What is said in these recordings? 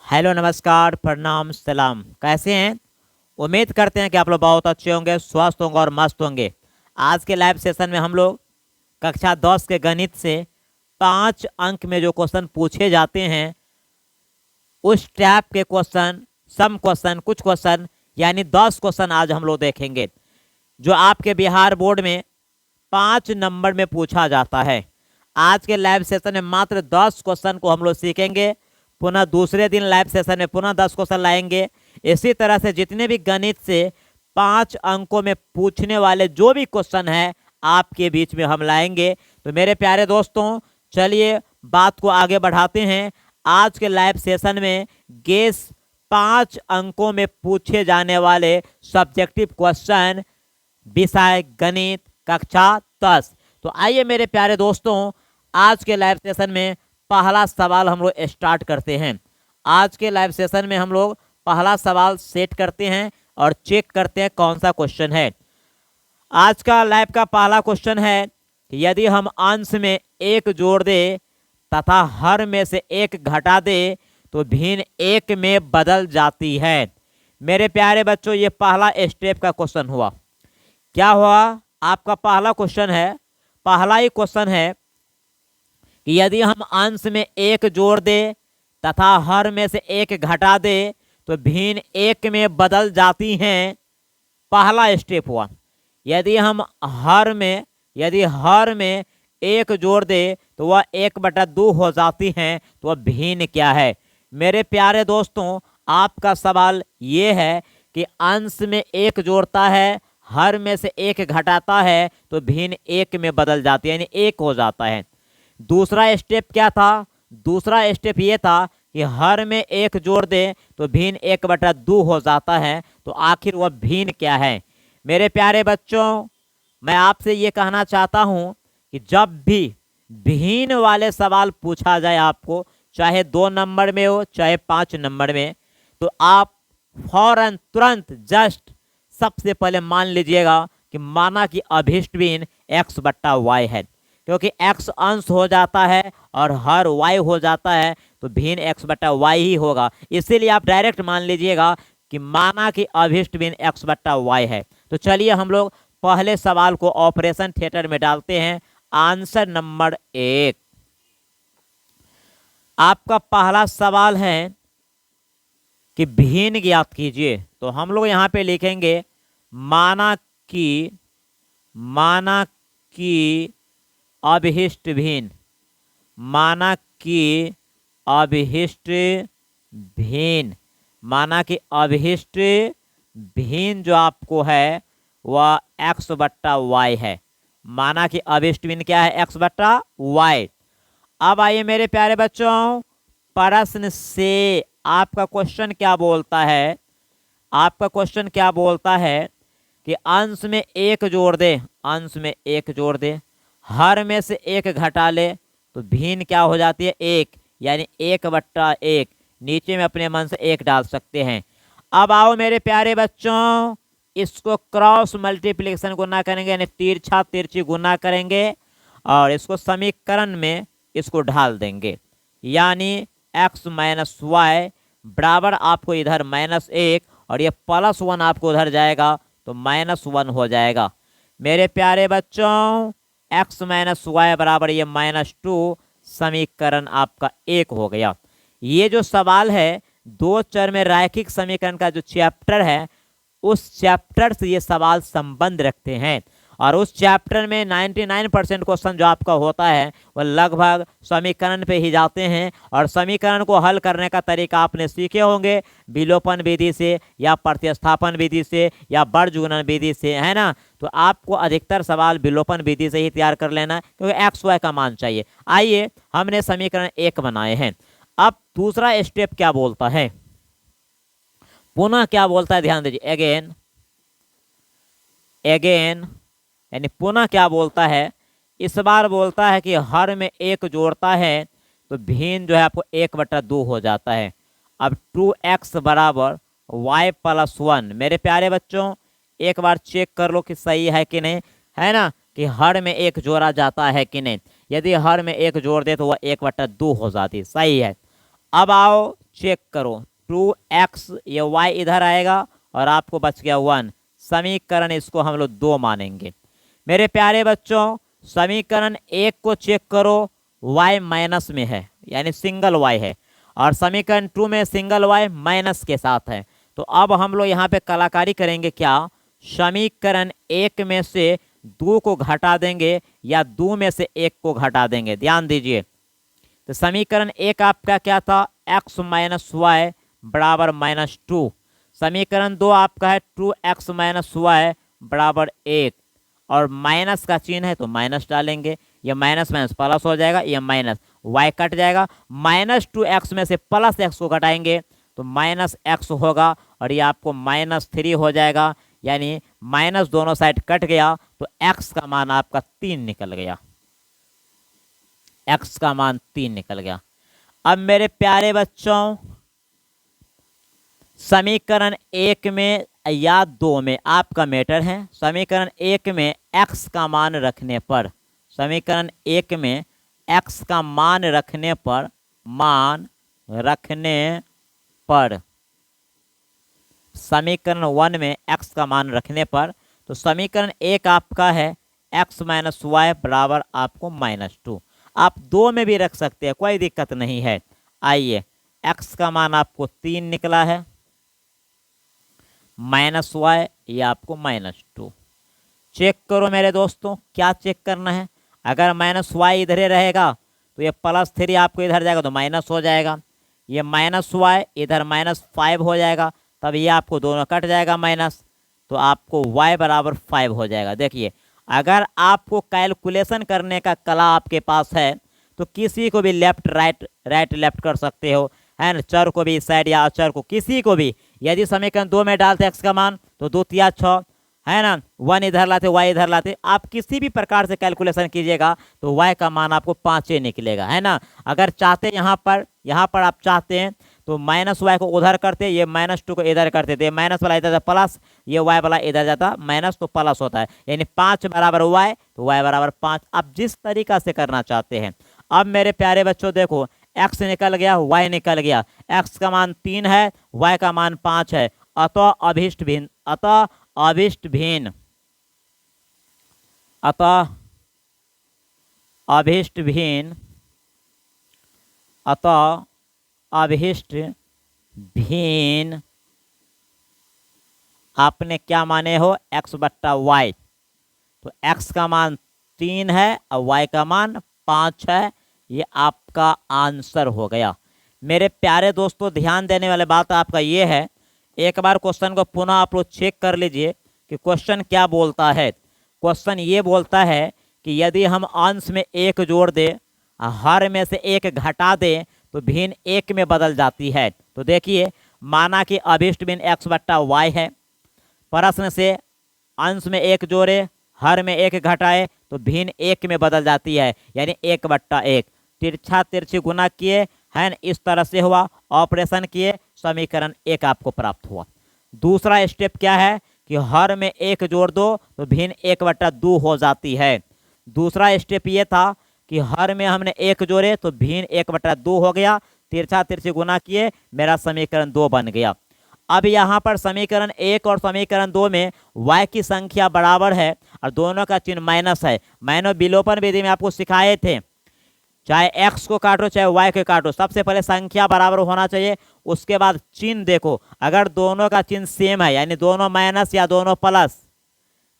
Hello, नमस्कार, प्रणाम, सलाम। कैसे हैं? उम्मीद करते हैं कि आप लोग बहुत अच्छे होंगे, स्वस्थ होंगे और मस्त होंगे। आज के लाइव सेशन में हम लोग कक्षा 10 के गणित से 5 अंक में जो क्वेश्चन पूछे जाते हैं उस टाइप के क्वेश्चन, सम क्वेश्चन, कुछ क्वेश्चन यानी 10 क्वेश्चन आज हम लोग देखेंगे जो आपके बिहार बोर्ड में 5 नंबर में पूछा जाता है। आज के लाइव सेशन में मात्र 10 क्वेश्चन को हम लोग सीखेंगे। पुनः दूसरे दिन लाइव सेशन में पुनः 10 क्वेश्चन लाएंगे। इसी तरह से जितने भी गणित से 5 अंकों में पूछने वाले जो भी क्वेश्चन है आपके बीच में हम लाएंगे। तो मेरे प्यारे दोस्तों, चलिए बात को आगे बढ़ाते हैं। आज के लाइव सेशन में गेस 5 अंकों में पूछे जाने वाले सब्जेक्टिव क्वेश्चन, विषय गणित, कक्षा 10। तो आइए मेरे प्यारे दोस्तों, आज के लाइव सेशन में पहला सवाल हम लोग स्टार्ट करते हैं। आज के लाइव सेशन में हम लोग पहला सवाल सेट करते हैं और चेक करते हैं कौन सा क्वेश्चन है। आज का लाइव का पहला क्वेश्चन है कि यदि हम अंश में 1 जोड़ दे तथा हर में से 1 घटा दे तो भिन्न 1 में बदल जाती है। मेरे प्यारे बच्चों, ये पहला स्टेप का क्वेश्चन हुआ। क्या हुआ? आपका पहला क्वेश्चन है, पहला ही क्वेश्चन है कि यदि हम अंश में 1 जोड़ दे तथा हर में से 1 घटा दे तो भिन्न 1 में बदल जाती हैं। पहला स्टेप हुआ। यदि हर में 1 जोड़ दे तो वह 1/2 हो जाती हैं, तो वह भिन्न क्या है? मेरे प्यारे दोस्तों, आपका सवाल ये है कि अंश में 1 जोड़ता है, हर में से 1 घटाता है तो भिन्न 1 में बदल जाती है, यानी 1 हो जाता है। दूसरा स्टेप क्या था? दूसरा स्टेप ये था कि हर में 1 जोड़ दे तो भिन्न 1/2 हो जाता है, तो आखिर वह भिन्न क्या है? मेरे प्यारे बच्चों, मैं आपसे ये कहना चाहता हूँ कि जब भी भिन्न वाले सवाल पूछा जाए आपको, चाहे 2 नंबर में हो चाहे 5 नंबर में, तो आप फौरन तुरंत जस्ट सबसे पहले मान लीजिएगा कि माना कि अभिष्ट भिन्न x/y है, क्योंकि x अंश हो जाता है और हर y हो जाता है, तो भिन्न x/y ही होगा। इसीलिए आप डायरेक्ट मान लीजिएगा कि माना कि अभिष्ट भिन्न x/y है। तो चलिए हम लोग पहले सवाल को ऑपरेशन थिएटर में डालते हैं। आंसर नंबर 1, आपका पहला सवाल है कि भिन्न ज्ञात कीजिए। तो हम लोग यहाँ पे लिखेंगे माना कि अभिष्ट भिन्न, माना कि अभिष्ट भिन्न, माना कि अभिष्ट भिन्न जो आपको है वह x/y है। माना कि अभिष्ट भिन्न क्या है? x/y। अब आइए मेरे प्यारे बच्चों, प्रश्न से आपका क्वेश्चन क्या बोलता है? आपका क्वेश्चन क्या बोलता है कि अंश में 1 जोड़ दे, अंश में 1 जोड़ दे, हर में से 1 घटा ले तो भिन्न क्या हो जाती है? 1, यानी 1/1। नीचे में अपने मन से 1 डाल सकते हैं। अब आओ मेरे प्यारे बच्चों, इसको क्रॉस मल्टीप्लिकेशन गुना करेंगे, यानी तिरछा तिरछी गुना करेंगे और इसको समीकरण में इसको ढाल देंगे, यानी x - y बराबर आपको इधर -1 और ये +1 आपको उधर जाएगा तो -1 हो जाएगा। मेरे प्यारे बच्चों, x - y बराबर ये -2, समीकरण आपका 1 हो गया। ये जो सवाल है 2 चर में रैखिक समीकरण का जो चैप्टर है, उस चैप्टर से ये सवाल संबंध रखते हैं और उस चैप्टर में 99% क्वेश्चन जो आपका होता है वह लगभग समीकरण पे ही जाते हैं। और समीकरण को हल करने का तरीका आपने सीखे होंगे, विलोपन विधि से या प्रतिस्थापन विधि से या बर्जगुणन विधि से, है ना? तो आपको अधिकतर सवाल विलोपन विधि से ही तैयार कर लेना, क्योंकि x/y का मान चाहिए। आइए, हमने समीकरण 1 बनाए हैं। अब दूसरा स्टेप क्या बोलता है? पुनः क्या बोलता है? ध्यान दीजिए, अगेन यानी पुनः क्या बोलता है? इस बार बोलता है कि हर में 1 जोड़ता है तो भिन्न जो है आपको 1/2 हो जाता है। अब 2x बराबर y + 1। मेरे प्यारे बच्चों, एक बार चेक कर लो कि सही है कि नहीं, है ना? कि हर में 1 जोड़ा जाता है कि नहीं। यदि हर में 1 जोड़ दे तो वह 1/2 हो जाती, सही है। अब आओ चेक करो 2x, ये y इधर आएगा और आपको बच गया 1। समीकरण इसको हम लोग 2 मानेंगे। मेरे प्यारे बच्चों, समीकरण 1 को चेक करो, y माइनस में है यानी सिंगल y है, और समीकरण 2 में सिंगल y माइनस के साथ है। तो अब हम लोग यहाँ पे कलाकारी करेंगे क्या, समीकरण 1 में से 2 को घटा देंगे या 2 में से 1 को घटा देंगे। ध्यान दीजिए, तो समीकरण 1 आपका क्या था, x माइनस वाई बराबर -2। समीकरण 2 आपका है 2x माइनस वाई बराबर 1, और माइनस का चिन्ह है तो माइनस डालेंगे, ये माइनस माइनस प्लस हो जाएगा, ये माइनस y कट जाएगा, -2x में से प्लस x को घटाएंगे तो -x होगा, और ये आपको -3 हो जाएगा, यानी माइनस दोनों साइड कट गया तो x का मान आपका 3 निकल गया, x का मान 3 निकल गया। अब मेरे प्यारे बच्चों, समीकरण 1 में या 2 में आपका मैटर है। समीकरण 1 में x का मान रखने पर, समीकरण 1 में x का मान रखने पर समीकरण 1 में x का मान रखने पर, तो समीकरण 1 आपका है x माइनस वाई बराबर आपको -2। आप 2 में भी रख सकते हैं, कोई दिक्कत नहीं है। आइए, x का मान आपको 3 निकला है, माइनस वाई ये आपको -2। चेक करो मेरे दोस्तों, क्या चेक करना है, अगर माइनस वाई इधर ही रहेगा तो ये +3 आपको इधर जाएगा तो माइनस हो जाएगा, ये माइनस वाई इधर -5 हो जाएगा, तब ये आपको दोनों कट जाएगा माइनस, तो आपको y बराबर 5 हो जाएगा। देखिए, अगर आपको कैलकुलेशन करने का कला आपके पास है तो किसी को भी लेफ्ट राइट लेफ्ट कर सकते हो, है ना, चर को भी साइड या अचर को, किसी को भी। यदि समीकरण 2 में डालते x का मान तो 2 तिया 6, है ना, 1 इधर लाते y इधर लाते, आप किसी भी प्रकार से कैलकुलेशन कीजिएगा तो y का मान आपको 5 ही निकलेगा, है ना। अगर चाहते यहाँ पर आप चाहते हैं तो -y को उधर करते, ये -2 को इधर करते, तो ये माइनस वाला इधर जाता प्लस, ये y वाला इधर जाता माइनस, तो प्लस होता है, यानी 5 बराबर y तो y बराबर 5। आप जिस तरीका से करना चाहते हैं। अब मेरे प्यारे बच्चों देखो, x निकल गया, y निकल गया, x का मान 3 है, y का मान 5 है, अतः अभिष्ट भिन्न, अतः अभिष्ट भिन्न आपने क्या माने हो, x बट्टा y, तो x का मान 3 है और y का मान 5 है, ये आपका आंसर हो गया। मेरे प्यारे दोस्तों, ध्यान देने वाली बात आपका ये है, एक बार क्वेश्चन को पुनः आप लोग चेक कर लीजिए कि क्वेश्चन क्या बोलता है। क्वेश्चन ये बोलता है कि यदि हम अंश में 1 जोड़ दें, हर में से 1 घटा दें तो भिन्न 1 में बदल जाती है। तो देखिए, माना कि अभिष्ट भिन्न x बट्टा y है, प्रश्न से अंश में 1 जोड़े, हर में 1 घटाए तो भिन्न 1 में बदल जाती है, यानी 1 बट्टा 1। तिरछा तिरछी गुना किए, है ना, इस तरह से हुआ, ऑपरेशन किए, समीकरण 1 आपको प्राप्त हुआ। दूसरा स्टेप क्या है कि हर में 1 जोड़ दो तो भिन्न 1 बट्टा 2 हो जाती है। दूसरा स्टेप ये था कि हर में हमने 1 जोड़े तो भिन्न 1 बट्टा 2 हो गया, तिरछा तिरछी गुना किए, मेरा समीकरण 2 बन गया। अब यहाँ पर समीकरण 1 और समीकरण 2 में y की संख्या बराबर है और दोनों का चिन्ह माइनस है। मैंने विलोपन विधि में आपको सिखाए थे, चाहे x को काटो चाहे y को काटो, सबसे पहले संख्या बराबर होना चाहिए, उसके बाद चिन्ह देखो, अगर दोनों का चिन्ह सेम है यानी दोनों माइनस या दोनों प्लस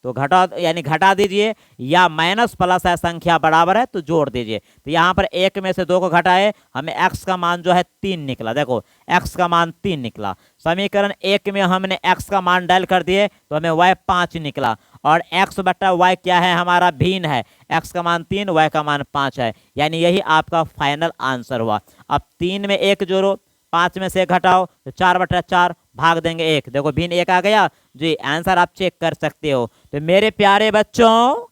तो घटा दीजिए, या माइनस प्लस है संख्या बराबर है तो जोड़ दीजिए। तो यहाँ पर 1 में से 2 को घटाए, हमें x का मान जो है 3 निकला। देखो, x का मान 3 निकला। समीकरण 1 में हमने x का मान डाल कर दिए तो हमें y 5 निकला, और x बट्टा y क्या है, हमारा भिन्न है, x का मान 3 y का मान 5 है, यानी यही आपका फाइनल आंसर हुआ। अब 3 में 1 जोड़ो, 5 में से 1 घटाओ तो 4 बट्टा 4, भाग देंगे 1, देखो भिन्न 1 आ गया जी, आंसर आप चेक कर सकते हो। तो मेरे प्यारे बच्चों,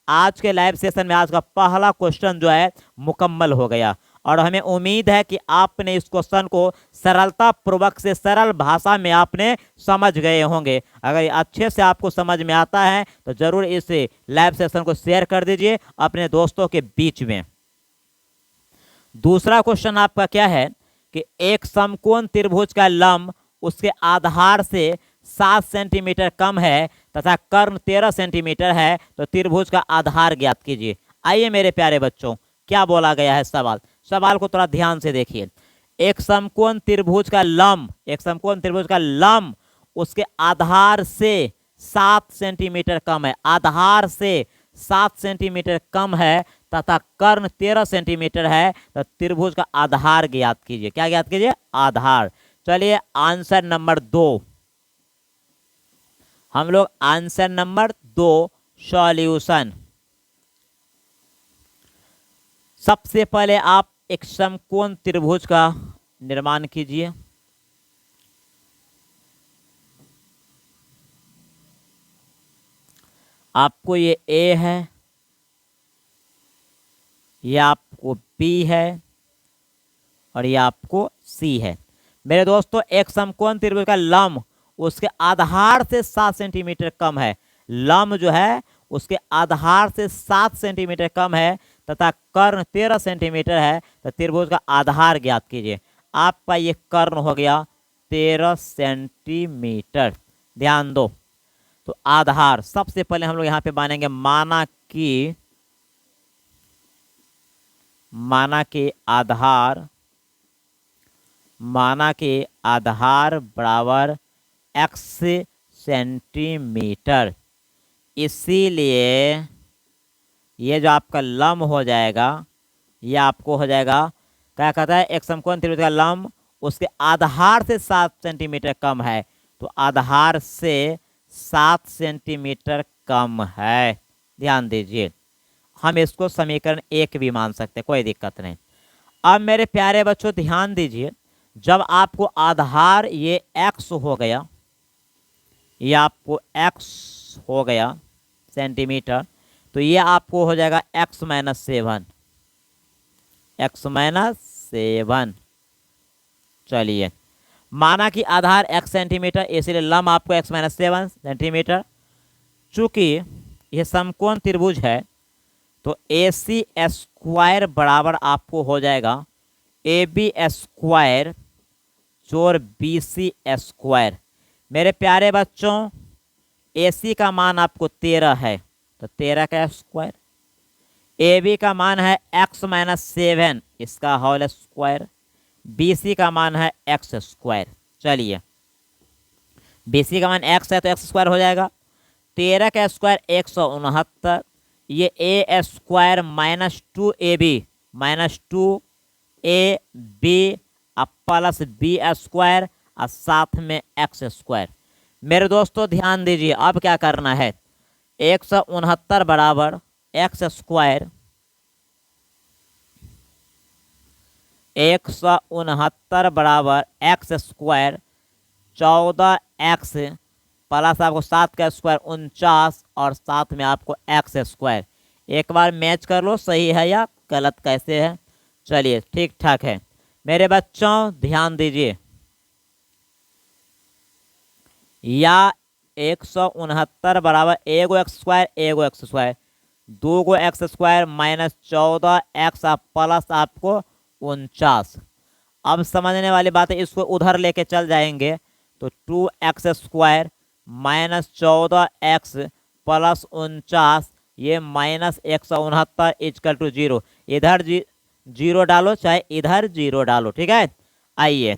आज के लाइव सेशन में आज का पहला क्वेश्चन जो है मुकम्मल हो गया, और हमें उम्मीद है कि आपने इस क्वेश्चन को सरलता पूर्वक से सरल भाषा में आपने समझ गए होंगे। अगर अच्छे से आपको समझ में आता है तो जरूर इस लाइव सेशन को शेयर कर दीजिए अपने दोस्तों के बीच में। दूसरा क्वेश्चन आपका क्या है कि एक समकोण त्रिभुज का लंब उसके आधार से 7 सेंटीमीटर कम है तथा कर्ण 13 सेंटीमीटर है, तो त्रिभुज का आधार ज्ञात कीजिए। आइए मेरे प्यारे बच्चों, क्या बोला गया है सवाल, सवाल को थोड़ा ध्यान से देखिए। एक समकोण त्रिभुज का लंब, एक समकोण त्रिभुज का लंब उसके आधार से 7 सेंटीमीटर कम है, आधार से 7 सेंटीमीटर कम है तथा कर्ण 13 सेंटीमीटर है, तो त्रिभुज का आधार ज्ञात कीजिए। क्या ज्ञात कीजिए? आधार। चलिए आंसर नंबर 2, हम लोग आंसर नंबर 2 सॉल्यूशन। सबसे पहले आप एक समकोण त्रिभुज का निर्माण कीजिए। आपको ये ए है, ये आपको बी है और ये आपको सी है। मेरे दोस्तों, एक समकोण त्रिभुज का लंब उसके आधार से 7 सेंटीमीटर कम है, लंब जो है उसके आधार से 7 सेंटीमीटर कम है तथा कर्ण 13 सेंटीमीटर है, तो त्रिभुज का आधार ज्ञात कीजिए। आपका ये कर्ण हो गया 13 सेंटीमीटर। ध्यान दो, तो आधार सबसे पहले हम लोग यहाँ पे मानेंगे, माना कि आधार बराबर x सेंटीमीटर। इसीलिए ये जो आपका लंब हो जाएगा, ये आपको हो जाएगा, क्या कहता है, एक समकोण त्रिभुज का लंब उसके आधार से 7 सेंटीमीटर कम है, तो आधार से 7 सेंटीमीटर कम है। ध्यान दीजिए, हम इसको समीकरण 1 भी मान सकते हैं, कोई दिक्कत नहीं। अब मेरे प्यारे बच्चों ध्यान दीजिए, जब आपको आधार ये x हो गया, ये आपको x हो गया सेंटीमीटर, तो ये आपको हो जाएगा x माइनस 7। चलिए, माना कि आधार x सेंटीमीटर, इसलिए लंब आपको x माइनस 7 सेंटीमीटर। चूंकि यह समकोण त्रिभुज है, तो AC स्क्वायर बराबर आपको हो जाएगा AB स्क्वायर जोड़ BC स्क्वायर। मेरे प्यारे बच्चों, AC का मान आपको 13 है, तो 13 का स्क्वायर, AB का मान है x माइनस 7, इसका होल स्क्वायर, BC का मान है x स्क्वायर। चलिए, BC का मान x है तो x स्क्वायर हो जाएगा, 13 का स्क्वायर 169, ये A square minus 2AB minus 2AB अब प्लस B स्क्वायर और साथ में x स्क्वायर। मेरे दोस्तों ध्यान दीजिए, अब क्या करना है, 169 बराबर x स्क्वायर, 169 बराबर x स्क्वायर 14x प्लस आपको 7 का स्क्वायर 49 और साथ में आपको x स्क्वायर। एक बार मैच कर लो, सही है या गलत कैसे है। चलिए ठीक ठाक है। मेरे बच्चों ध्यान दीजिए, या 169 बराबर एगो एक्स स्क्वायर एगो एक्स स्क्वायर, 2 गो X square minus 14x plus आपको 49। अब समझने वाली बात है, इसको उधर लेके चल जाएंगे तो 2x square minus 14x plus 49, ये माइनस 169 इक्वल टू 0। इधर 0 डालो चाहे इधर 0 डालो, ठीक है। आइए,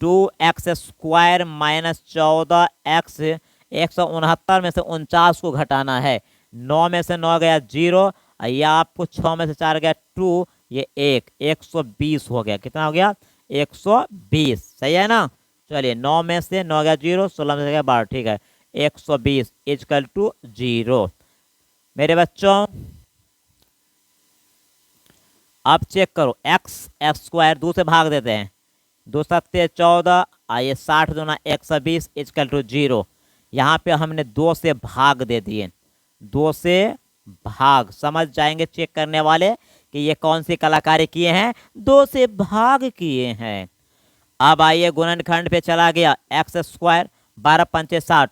2x स्क्वायर माइनस 14x, 169 में से 49 को घटाना है, 9 में से 9 गया 0, या आपको 6 में से 4 गया 2, ये 120 हो गया। कितना हो गया? 120। सही है ना। चलिए, 9 में से 9 गया 0, 16 में से गया 12, ठीक है। 120 इक्वल टू 0। मेरे बच्चों अब चेक करो, x स्क्वायर 2 से भाग देते हैं, 2 सत्ते 14, आइए 60 दूना 120 इक्वल टू 0। यहाँ पे हमने 2 से भाग दे दिए, 2 से भाग। समझ जाएंगे चेक करने वाले कि ये कौन सी कलाकारी किए हैं, 2 से भाग किए हैं। अब आइए गुणनखंड पे चला गया, x स्क्वायर 12 पंचे 60,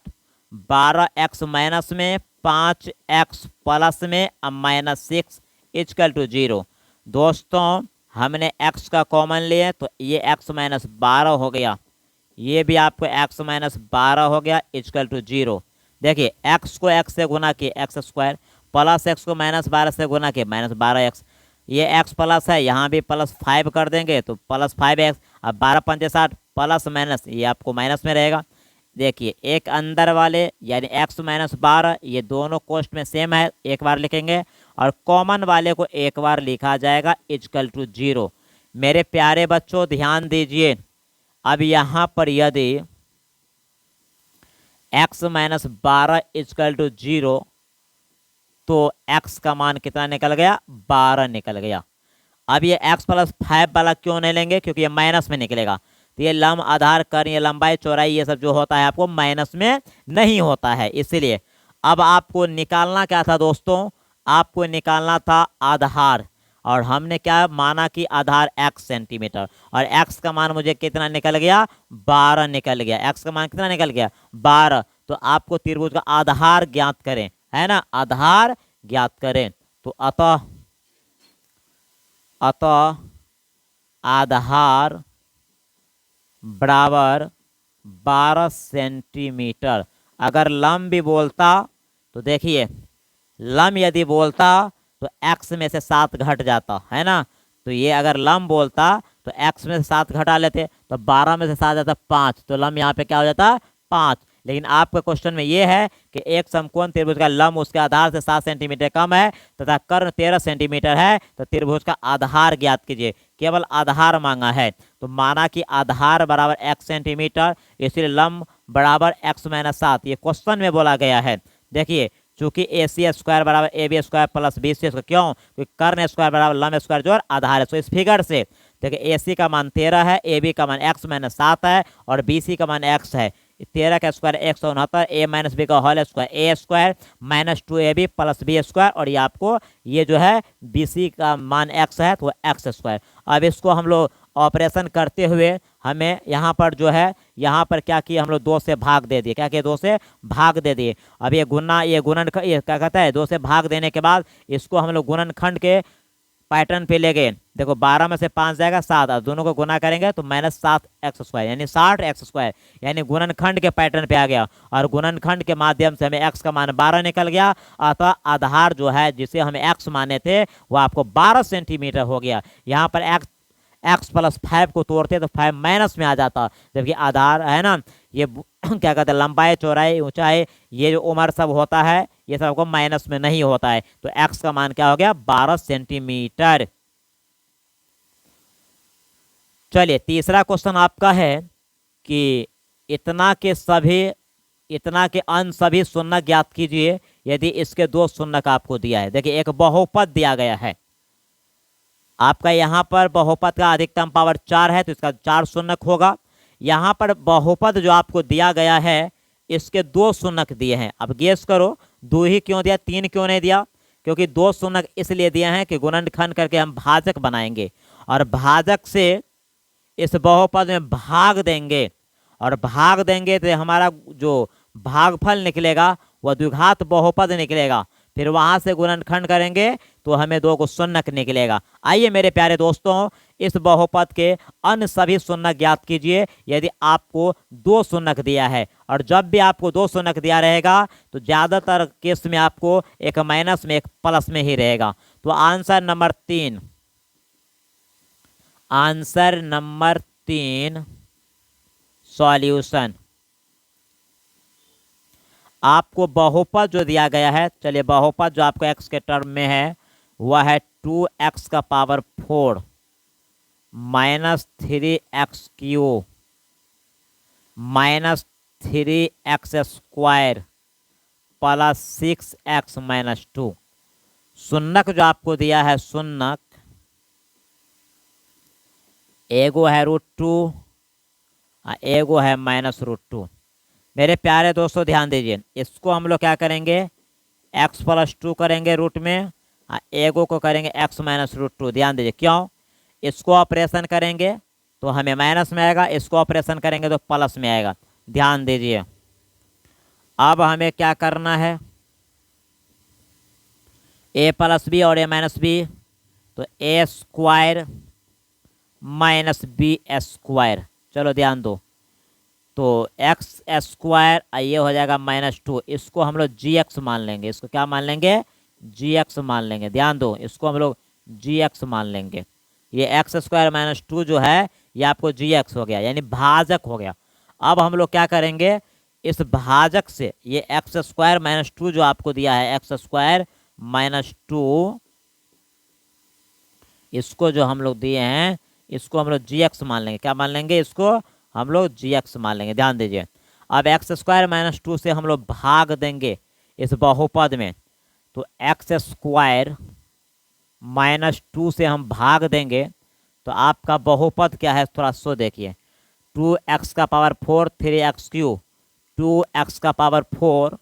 12x माइनस में 5x प्लस में माइनस 6 इक्वल टू 0। दोस्तों हमने x का कॉमन लिया तो ये x माइनस 12 हो गया, ये भी आपको x माइनस 12 हो गया इक्वल टू 0। देखिए x को x से गुना किए एक्स स्क्वायर, प्लस x को माइनस 12 से गुना किए माइनस 12x, ये x प्लस है, यहाँ भी प्लस 5 कर देंगे तो प्लस 5x। अब 12 पंचे 60, प्लस माइनस ये आपको माइनस में रहेगा। देखिए एक अंदर वाले यानी x माइनस 12 ये दोनों कोष्ट में सेम है, एक बार लिखेंगे, और कॉमन वाले को एक बार लिखा जाएगा इक्वल टू 0। मेरे प्यारे बच्चों ध्यान दीजिए, अब यहाँ पर यदि x माइनस 12 इक्वल टू 0 तो x का मान कितना निकल गया, 12 निकल गया। अब ये x प्लस 5 वाला क्यों नहीं लेंगे, क्योंकि ये माइनस में निकलेगा, तो ये लंब आधार कर ये लंबाई चौड़ाई ये सब जो होता है आपको माइनस में नहीं होता है, इसीलिए। अब आपको निकालना क्या था दोस्तों, आपको निकालना था आधार, और हमने क्या माना कि आधार x सेंटीमीटर, और x का मान मुझे कितना निकल गया, 12 निकल गया। x का मान कितना निकल गया, 12। तो आपको त्रिभुज का आधार ज्ञात करें, है ना, आधार ज्ञात करें। तो अतः आधार बराबर 12 सेंटीमीटर। अगर लंब भी बोलता तो देखिए, लंब यदि बोलता तो x में से 7 घट जाता, है ना, तो ये अगर लंब बोलता तो x में से 7 घटा लेते तो 12 में से 7 जाता 5, तो लंब यहाँ पे क्या हो जाता 5। लेकिन आपके क्वेश्चन में ये है कि एक समकोण त्रिभुज का लंब उसके आधार से 7 सेंटीमीटर कम है तथा कर्ण 13 सेंटीमीटर है, तो त्रिभुज का आधार ज्ञात कीजिए, केवल आधार मांगा है। तो माना कि आधार बराबर x सेंटीमीटर, इसलिए लंब बराबर x माइनस 7, ये क्वेश्चन में बोला गया है। देखिए चूंकि ए सी स्क्वायर बराबर A B square plus B C square, क्यों, क्योंकि कर्ण स्क्वायर बराबर लंब स्क्वायर जोड़ आधार है। तो इस फिगर से देखिए ए सी का मान 13 है, ए बी का मान x माइनस 7 है, और बी सी का मान x है। 13 का स्क्वायर 169, ए माइनस बी का whole square A square minus 2ab plus B square, और ये आपको ये जो है बी सी का मान x है तो एक्स स्क्वायर। अब इसको हम लोग ऑपरेशन करते हुए हमें यहाँ पर जो है, यहाँ पर क्या किए हम लोग 2 से भाग दे दिए, क्या किए 2 से भाग दे दिए। अब ये गुना ये गुणन ये क्या कहता है, 2 से भाग देने के बाद इसको हम लोग गुणनखंड के पैटर्न पे ले गए। देखो 12 में से 5 जाएगा 7, और दोनों को गुना करेंगे तो माइनस 7 एक्स स्क्वायर यानी 60 एक्स स्क्वायर, यानी गुणनखंड के पैटर्न पे आ गया, और गुणनखंड के माध्यम से हमें x का मान 12 निकल गया। अतः आधार जो है जिसे हमें x माने थे वो आपको 12 सेंटीमीटर हो गया। यहाँ पर x प्लस 5 को तोड़ते तो 5 माइनस में आ जाता, जबकि आधार है ना ये क्या कहते हैं लंबाई चौड़ाई ऊंचाई ये जो उम्र सब होता है ये सब को माइनस में नहीं होता है। तो x का मान क्या हो गया 12 सेंटीमीटर। चलिए तीसरा क्वेश्चन आपका है कि इतना के अन्य सभी शून्य ज्ञात कीजिए यदि इसके 2 शून्य आपको दिया है। देखिए एक बहुपद दिया गया है आपका, यहाँ पर बहुपद का अधिकतम पावर 4 है तो इसका 4 शून्य होगा। यहाँ पर बहुपद जो आपको दिया गया है इसके 2 शून्य दिए हैं। अब गेस करो 2 ही क्यों दिया, 3 क्यों नहीं दिया, क्योंकि 2 शून्य इसलिए दिए हैं कि गुणनखंड करके हम भाजक बनाएंगे, और भाजक से इस बहुपद में भाग देंगे, और भाग देंगे तो हमारा जो भागफल निकलेगा वह द्विघात बहुपद निकलेगा, फिर वहां से गुणनखंड करेंगे तो हमें 2 को शून्य निकलेगा। आइए मेरे प्यारे दोस्तों इस बहुपद के अन्य सभी शून्य ज्ञात कीजिए यदि आपको 2 शून्य दिया है, और जब भी आपको 2 शून्य दिया रहेगा तो ज्यादातर केस में आपको एक माइनस में एक प्लस में ही रहेगा। तो आंसर नंबर 3 सॉल्यूशन। आपको बहुपद जो दिया गया है, चलिए बहुपद जो आपको x के टर्म में है वह है 2x का power 4 minus 3x³ minus 3x square plus 6x minus 2। शून्यक जो आपको दिया है शून्यक एगो है √2 एगो है माइनस √2। मेरे प्यारे दोस्तों ध्यान दीजिए, इसको हम लोग क्या करेंगे x प्लस 2 करेंगे रूट में, एगो को करेंगे x माइनस √2। ध्यान दीजिए क्यों, इसको ऑपरेशन करेंगे तो हमें माइनस में आएगा, इसको ऑपरेशन करेंगे तो प्लस में आएगा। ध्यान दीजिए अब हमें क्या करना है, a प्लस बी और a माइनस बी, तो a square minus B square. चलो ध्यान दो, तो एक्स स्क्वायर ये हो जाएगा -2, इसको हम लोग जी एक्स मान लेंगे। इसको क्या मान लेंगे? जी एक्स मान लेंगे। ध्यान दो, इसको हम लोग जी एक्स मान लेंगे। ये एक्स स्क्वायर -2 जो है ये आपको जी एक्स हो गया, यानी भाजक हो गया। अब हम लोग क्या करेंगे, इस भाजक से ये एक्स स्क्वायर -2 जो आपको दिया है, एक्स स्क्वायर -2, इसको जो हम लोग दिए हैं इसको हम लोग जी एक्स मान लेंगे। क्या मान लेंगे? इसको हम लोग जी एक्स मान लेंगे। ध्यान दीजिए, अब एक्स स्क्वायर -2 से हम लोग भाग देंगे इस बहुपद में, तो एक्स स्क्वायर -2 से हम भाग देंगे तो आपका बहुपद क्या है थोड़ा सो देखिए। 2x का पावर 4 3x3, 2x का पावर 4,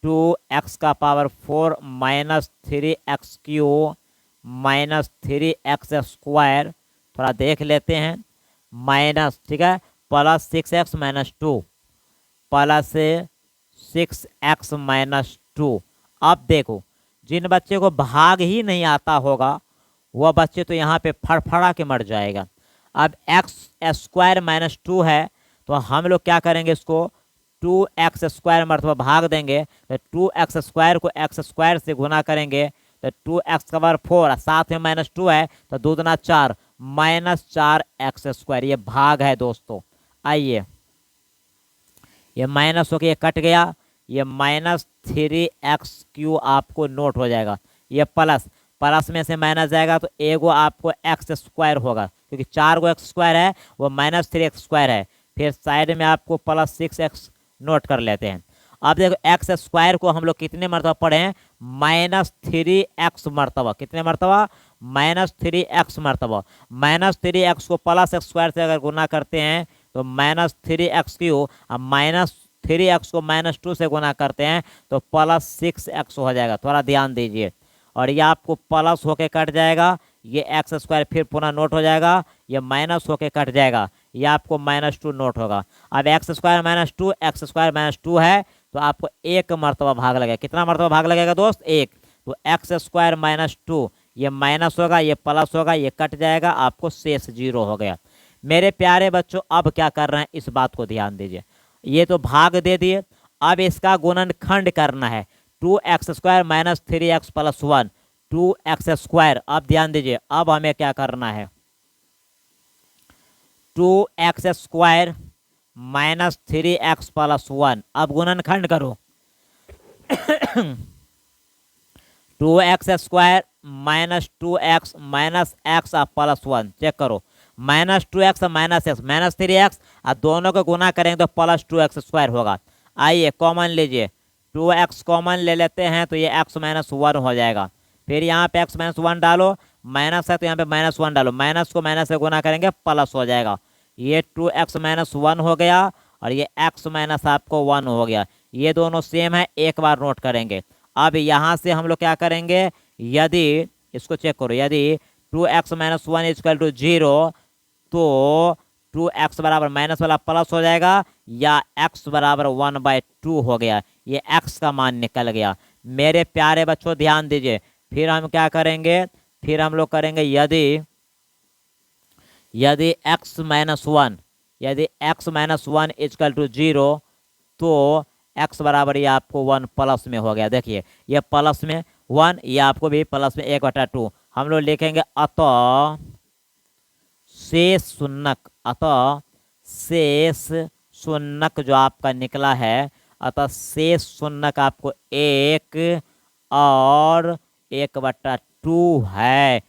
2x का पावर 4 -3x3 -3x स्क्वायर, थोड़ा देख लेते हैं, माइनस, ठीक है, प्लस 6x -2 प्लस 6x -2। अब देखो, जिन बच्चे को भाग ही नहीं आता होगा वह बच्चे तो यहाँ पे फड़फड़ा के मर जाएगा। अब एक्स स्क्वायर -2 है तो हम लोग क्या करेंगे, इसको 2x स्क्वायर मरतबा भाग देंगे, तो 2x स्क्वायर को x स्क्वायर से गुना करेंगे तो 2x का पावर 4, साथ में -2 है तो 2 दूना 4, -4x स्क्वायर। ये भाग है दोस्तों। आइए, ये माइनस होके ये कट गया, ये -3x3 आपको नोट हो जाएगा। ये प्लस, प्लस में से माइनस जाएगा तो एगो आपको एक्स स्क्वायर होगा, क्योंकि 4 गो एक्स स्क्वायर है, वो -3x स्क्वायर है। फिर साइड में आपको प्लस 6x नोट कर लेते हैं। अब देखो, एक्स स्क्वायर को हम लोग कितने मरतबा पढ़े हैं? -3x मरतबा। कितने मरतबा? -3x मरतबा। -3x को प्लस x स्क्वायर से अगर गुना करते हैं तो -3x3, अब -3x को -2 से गुना करते हैं तो +6x हो जाएगा। थोड़ा ध्यान दीजिए, और ये आपको प्लस होके कट जाएगा, ये एक्स स्क्वायर फिर पुनः नोट हो जाएगा, ये माइनस होके कट जाएगा, ये आपको -2 नोट होगा। अब एक्स स्क्वायर -2, एक्स स्क्वायर -2 है तो आपको एक मरतबा भाग लगेगा। कितना मरतबा भाग लगेगा दोस्त? एक। तो एक्स स्क्वायर -2, ये माइनस होगा, ये प्लस होगा, ये कट जाएगा, आपको शेष 0 हो गया। मेरे प्यारे बच्चों, अब क्या कर रहे हैं इस बात को ध्यान दीजिए। ये तो भाग दे दिए, अब इसका गुणनखंड करना है। 2x square -3x + 1, 2x square. अब ध्यान दीजिए, अब हमें क्या करना है, 2x स्क्वायर -3x + 1। अब गुणनखंड करो, 2x square -2x -x + 1। Check करो, -2x -x -3x, और दोनों को गुना करेंगे तो +2x स्क्वायर होगा। आइए कॉमन लीजिए, 2x कॉमन ले लेते हैं तो ये x -1 हो जाएगा। फिर यहाँ पे x -1 डालो, माइनस है तो यहाँ पे -1 डालो, माइनस को माइनस से गुना करेंगे प्लस हो जाएगा। ये 2x -1 हो गया और ये x माइनस आपको 1 हो गया। ये दोनों सेम है, एक बार नोट करेंगे। अब यहाँ से हम लोग क्या करेंगे, यदि इसको चेक करो, यदि 2x -1 = 0 तो 2x बराबर माइनस वाला प्लस हो जाएगा, या x बराबर 1/2 हो गया। ये x का मान निकल गया। मेरे प्यारे बच्चों ध्यान दीजिए, फिर हम क्या करेंगे, फिर हम लोग करेंगे यदि x -1 = 0 तो x बराबर ये आपको 1 प्लस में हो गया। देखिए, ये प्लस में 1, ये आपको भी प्लस में 1/2। हम लोग लिखेंगे अतः शेष शून्यक, अतः शेष शून्यक जो आपका निकला है, अतः शेष शून्यक आपको 1 और 1/2 है,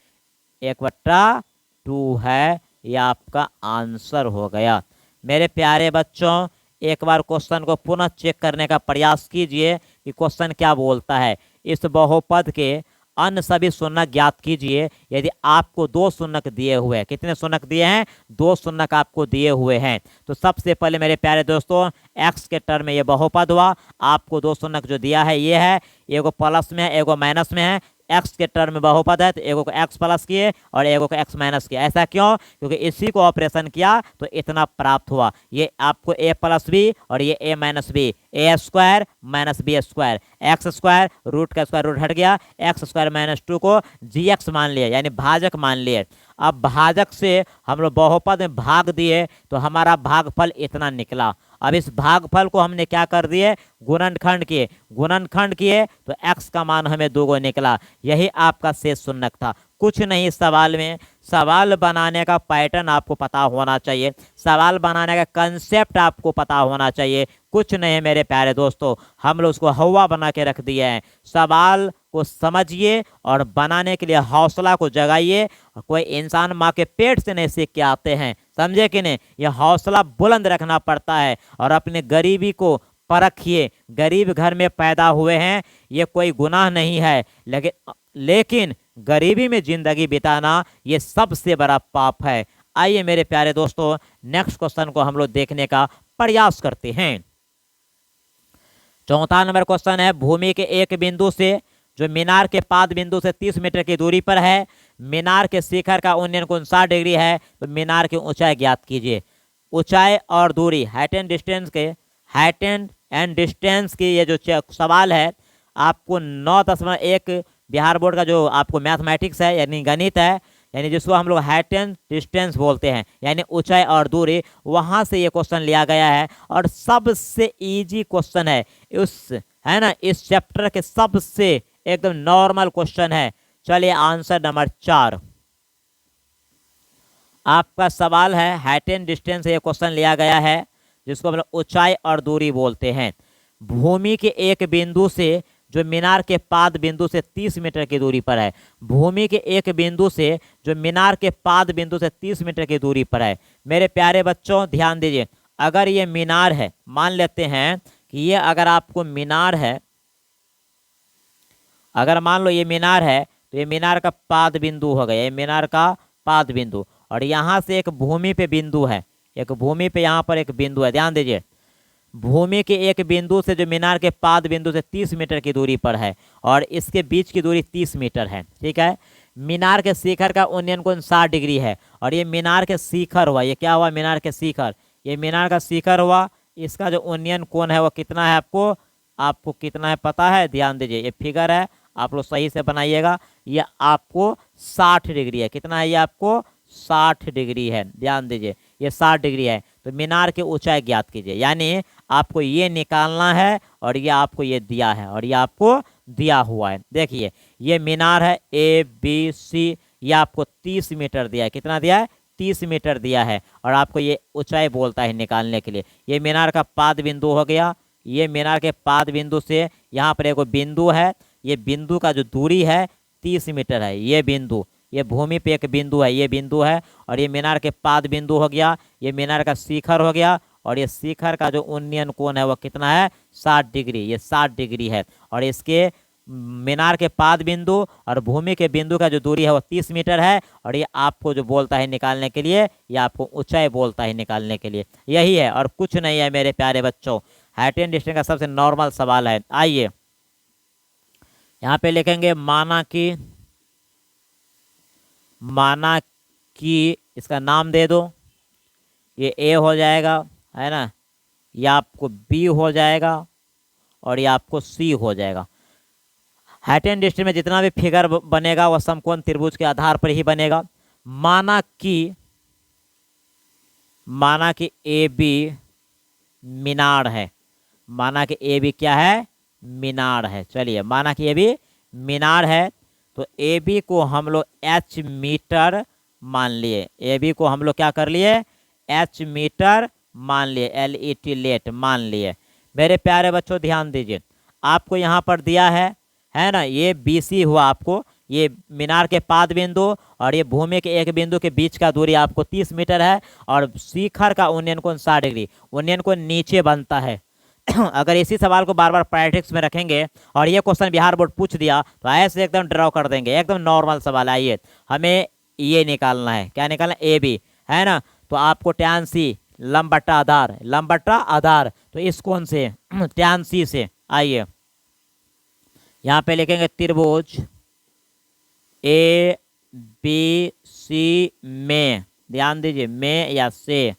1/2 है। यह आपका आंसर हो गया। मेरे प्यारे बच्चों, एक बार क्वेश्चन को पुनः चेक करने का प्रयास कीजिए कि क्वेश्चन क्या बोलता है। इस बहुपद के अन्य सभी शून्यक ज्ञात कीजिए। यदि आपको 2 शून्यक दिए हुए हैं, कितने शून्यक दिए हैं? 2 शून्यक आपको दिए हुए हैं। तो सबसे पहले मेरे प्यारे दोस्तों, x के टर्म में ये बहुपद हुआ, आपको 2 शून्यक जो दिया है ये है, एगो प्लस में है, एगो माइनस में है। एक्स के टर्म में बहुपद है तो एगो को एक्स प्लस किए और एगो को एक्स माइनस किया। ऐसा क्यों? क्योंकि इसी को ऑपरेशन किया तो इतना प्राप्त हुआ। ये आपको ए प्लस बी और ये A minus B, A square minus B square, X square root का स्क्वायर रूट हट गया, एक्स स्क्वायर माइनस 2 को जी एक्स मान लिया यानी भाजक मान लिए। अब भाजक से हम लोग बहुपद में भाग दिए तो हमारा भागफल इतना निकला। अब इस भागफल को हमने क्या कर दिए? गुणनखंड किए। गुणनखंड किए तो x का मान हमें 2 निकला। यही आपका शेष शून्यक था, कुछ नहीं। इस सवाल में सवाल बनाने का पैटर्न आपको पता होना चाहिए, सवाल बनाने का कंसेप्ट आपको पता होना चाहिए। कुछ नहीं है मेरे प्यारे दोस्तों, हम लोग उसको हवा बना के रख दिए हैं। सवाल को समझिए और बनाने के लिए हौसला को जगाइए। कोई इंसान माँ के पेट से नहीं सीख के आते हैं, समझे कि नहीं? यह हौसला बुलंद रखना पड़ता है और अपने गरीबी को परखिए। गरीब घर में पैदा हुए हैं, ये कोई गुनाह नहीं है, लेकिन गरीबी में जिंदगी बिताना ये सबसे बड़ा पाप है। आइए मेरे प्यारे दोस्तों, नेक्स्ट क्वेश्चन को हम लोग देखने का प्रयास करते हैं। चौथा नंबर क्वेश्चन है, भूमि के एक बिंदु से जो मीनार के पाद बिंदु से 30 मीटर की दूरी पर है, मीनार के शिखर का उन्नयन कोण 60 डिग्री है, तो मीनार की ऊंचाई ज्ञात कीजिए। ऊंचाई और दूरी, हाइट एंड डिस्टेंस की ये जो सवाल है आपको 9.1 बिहार बोर्ड का जो आपको मैथमेटिक्स है यानी गणित है, यानी जिसको हम लोग हाइट एंड डिस्टेंस बोलते हैं यानी ऊंचाई और दूरी, वहां से ये क्वेश्चन लिया गया है और सबसे इजी क्वेश्चन है है ना, इस चैप्टर के सबसे एकदम नॉर्मल क्वेश्चन है। चलिए आंसर नंबर 4 आपका सवाल है, हाइट एंड डिस्टेंस से ये क्वेश्चन लिया गया है जिसको हम लोग ऊंचाई और दूरी बोलते हैं। भूमि के एक बिंदु से जो मीनार के पाद बिंदु से 30 मीटर की दूरी पर है, भूमि के एक बिंदु से जो मीनार के पाद बिंदु से 30 मीटर की दूरी पर है। मेरे प्यारे बच्चों ध्यान दीजिए, अगर ये मीनार है, मान लेते हैं कि ये अगर आपको मीनार है, अगर मान लो ये मीनार है तो ये मीनार का पाद बिंदु हो गया, ये मीनार का पाद बिंदु, और यहाँ से एक भूमि पे बिंदु है, एक भूमि पे यहाँ पर एक बिंदु है। ध्यान दीजिए, भूमि के एक बिंदु से जो मीनार के पाद बिंदु से 30 मीटर की दूरी पर है और इसके बीच की दूरी 30 मीटर है, ठीक है। मीनार के शिखर का उन्नयन कोण 60 डिग्री है और ये मीनार के शिखर हुआ, ये क्या हुआ? मीनार के शिखर, ये मीनार का शिखर हुआ। इसका जो उन्नयन कोण है वो कितना है? आपको कितना है पता है? ध्यान दीजिए, ये फिगर है, आप लोग सही से बनाइएगा। ये आपको 60 डिग्री है। कितना है ये? आपको 60 डिग्री है। ध्यान दीजिए, ये 60 डिग्री है। तो मीनार की ऊंचाई ज्ञात कीजिए, यानी आपको ये निकालना है और ये आपको ये दिया है और ये आपको दिया हुआ है। देखिए ये मीनार है ABC, ये आपको 30 मीटर दिया है। कितना दिया है? 30 मीटर दिया है और आपको ये ऊंचाई बोलता है निकालने के लिए। ये मीनार का पाद बिंदु हो गया, ये मीनार के पाद बिंदु से यहाँ पर एक बिंदु है, ये बिंदु का जो दूरी है 30 मीटर है। ये बिंदु, ये भूमि पे एक बिंदु है, ये बिंदु है, और ये मीनार के पाद बिंदु हो गया, ये मीनार का शिखर हो गया, और ये शिखर का जो उन्नयन कोण है वो कितना है? 60 डिग्री। ये 60 डिग्री है और इसके मीनार के पाद बिंदु और भूमि के बिंदु का जो दूरी है वो 30 मीटर है और ये आपको जो बोलता है निकालने के लिए, ये आपको ऊंचाई बोलता है निकालने के लिए। यही है और कुछ नहीं है मेरे प्यारे बच्चों। हाइट एंड डिस्टेंस का सबसे नॉर्मल सवाल है। आइए यहाँ पे लिखेंगे माना कि इसका नाम दे दो, ये ए हो जाएगा, है ना, ये आपको बी हो जाएगा और ये आपको सी हो जाएगा। हाइट एंड डिस्टेंस में जितना भी फिगर बनेगा वह समकोण त्रिभुज के आधार पर ही बनेगा। माना कि ए बी मीनार है, माना कि ए बी क्या है? मीनार है। चलिए माना कि ए बी मीनार है तो ए बी को हम लोग h मीटर मान लिए, ए बी को हम लोग क्या कर लिए? h मीटर मान लिए, LET लेट मान लिए। मेरे प्यारे बच्चों ध्यान दीजिए, आपको यहाँ पर दिया है ना, ये BC हुआ आपको, ये मीनार के पाद बिंदु और ये भूमि के एक बिंदु के बीच का दूरी आपको 30 मीटर है और शिखर का उन्नयन कोण 60 डिग्री। उन्नयन कोण नीचे बनता है। अगर इसी सवाल को बार बार प्रैक्टिस में रखेंगे और ये क्वेश्चन बिहार बोर्ड पूछ दिया तो ऐसे एकदम ड्रॉ कर देंगे, एकदम नॉर्मल सवाल। आइए हमें ये निकालना है, क्या निकालना है? ए बी, है ना, तो आपको टैन सी लंब बट्टा आधार, तो इस कौन से? टैन सी से। आइए यहाँ पे लिखेंगे त्रिभुज ए बी सी में, ध्यान दीजिए में या से,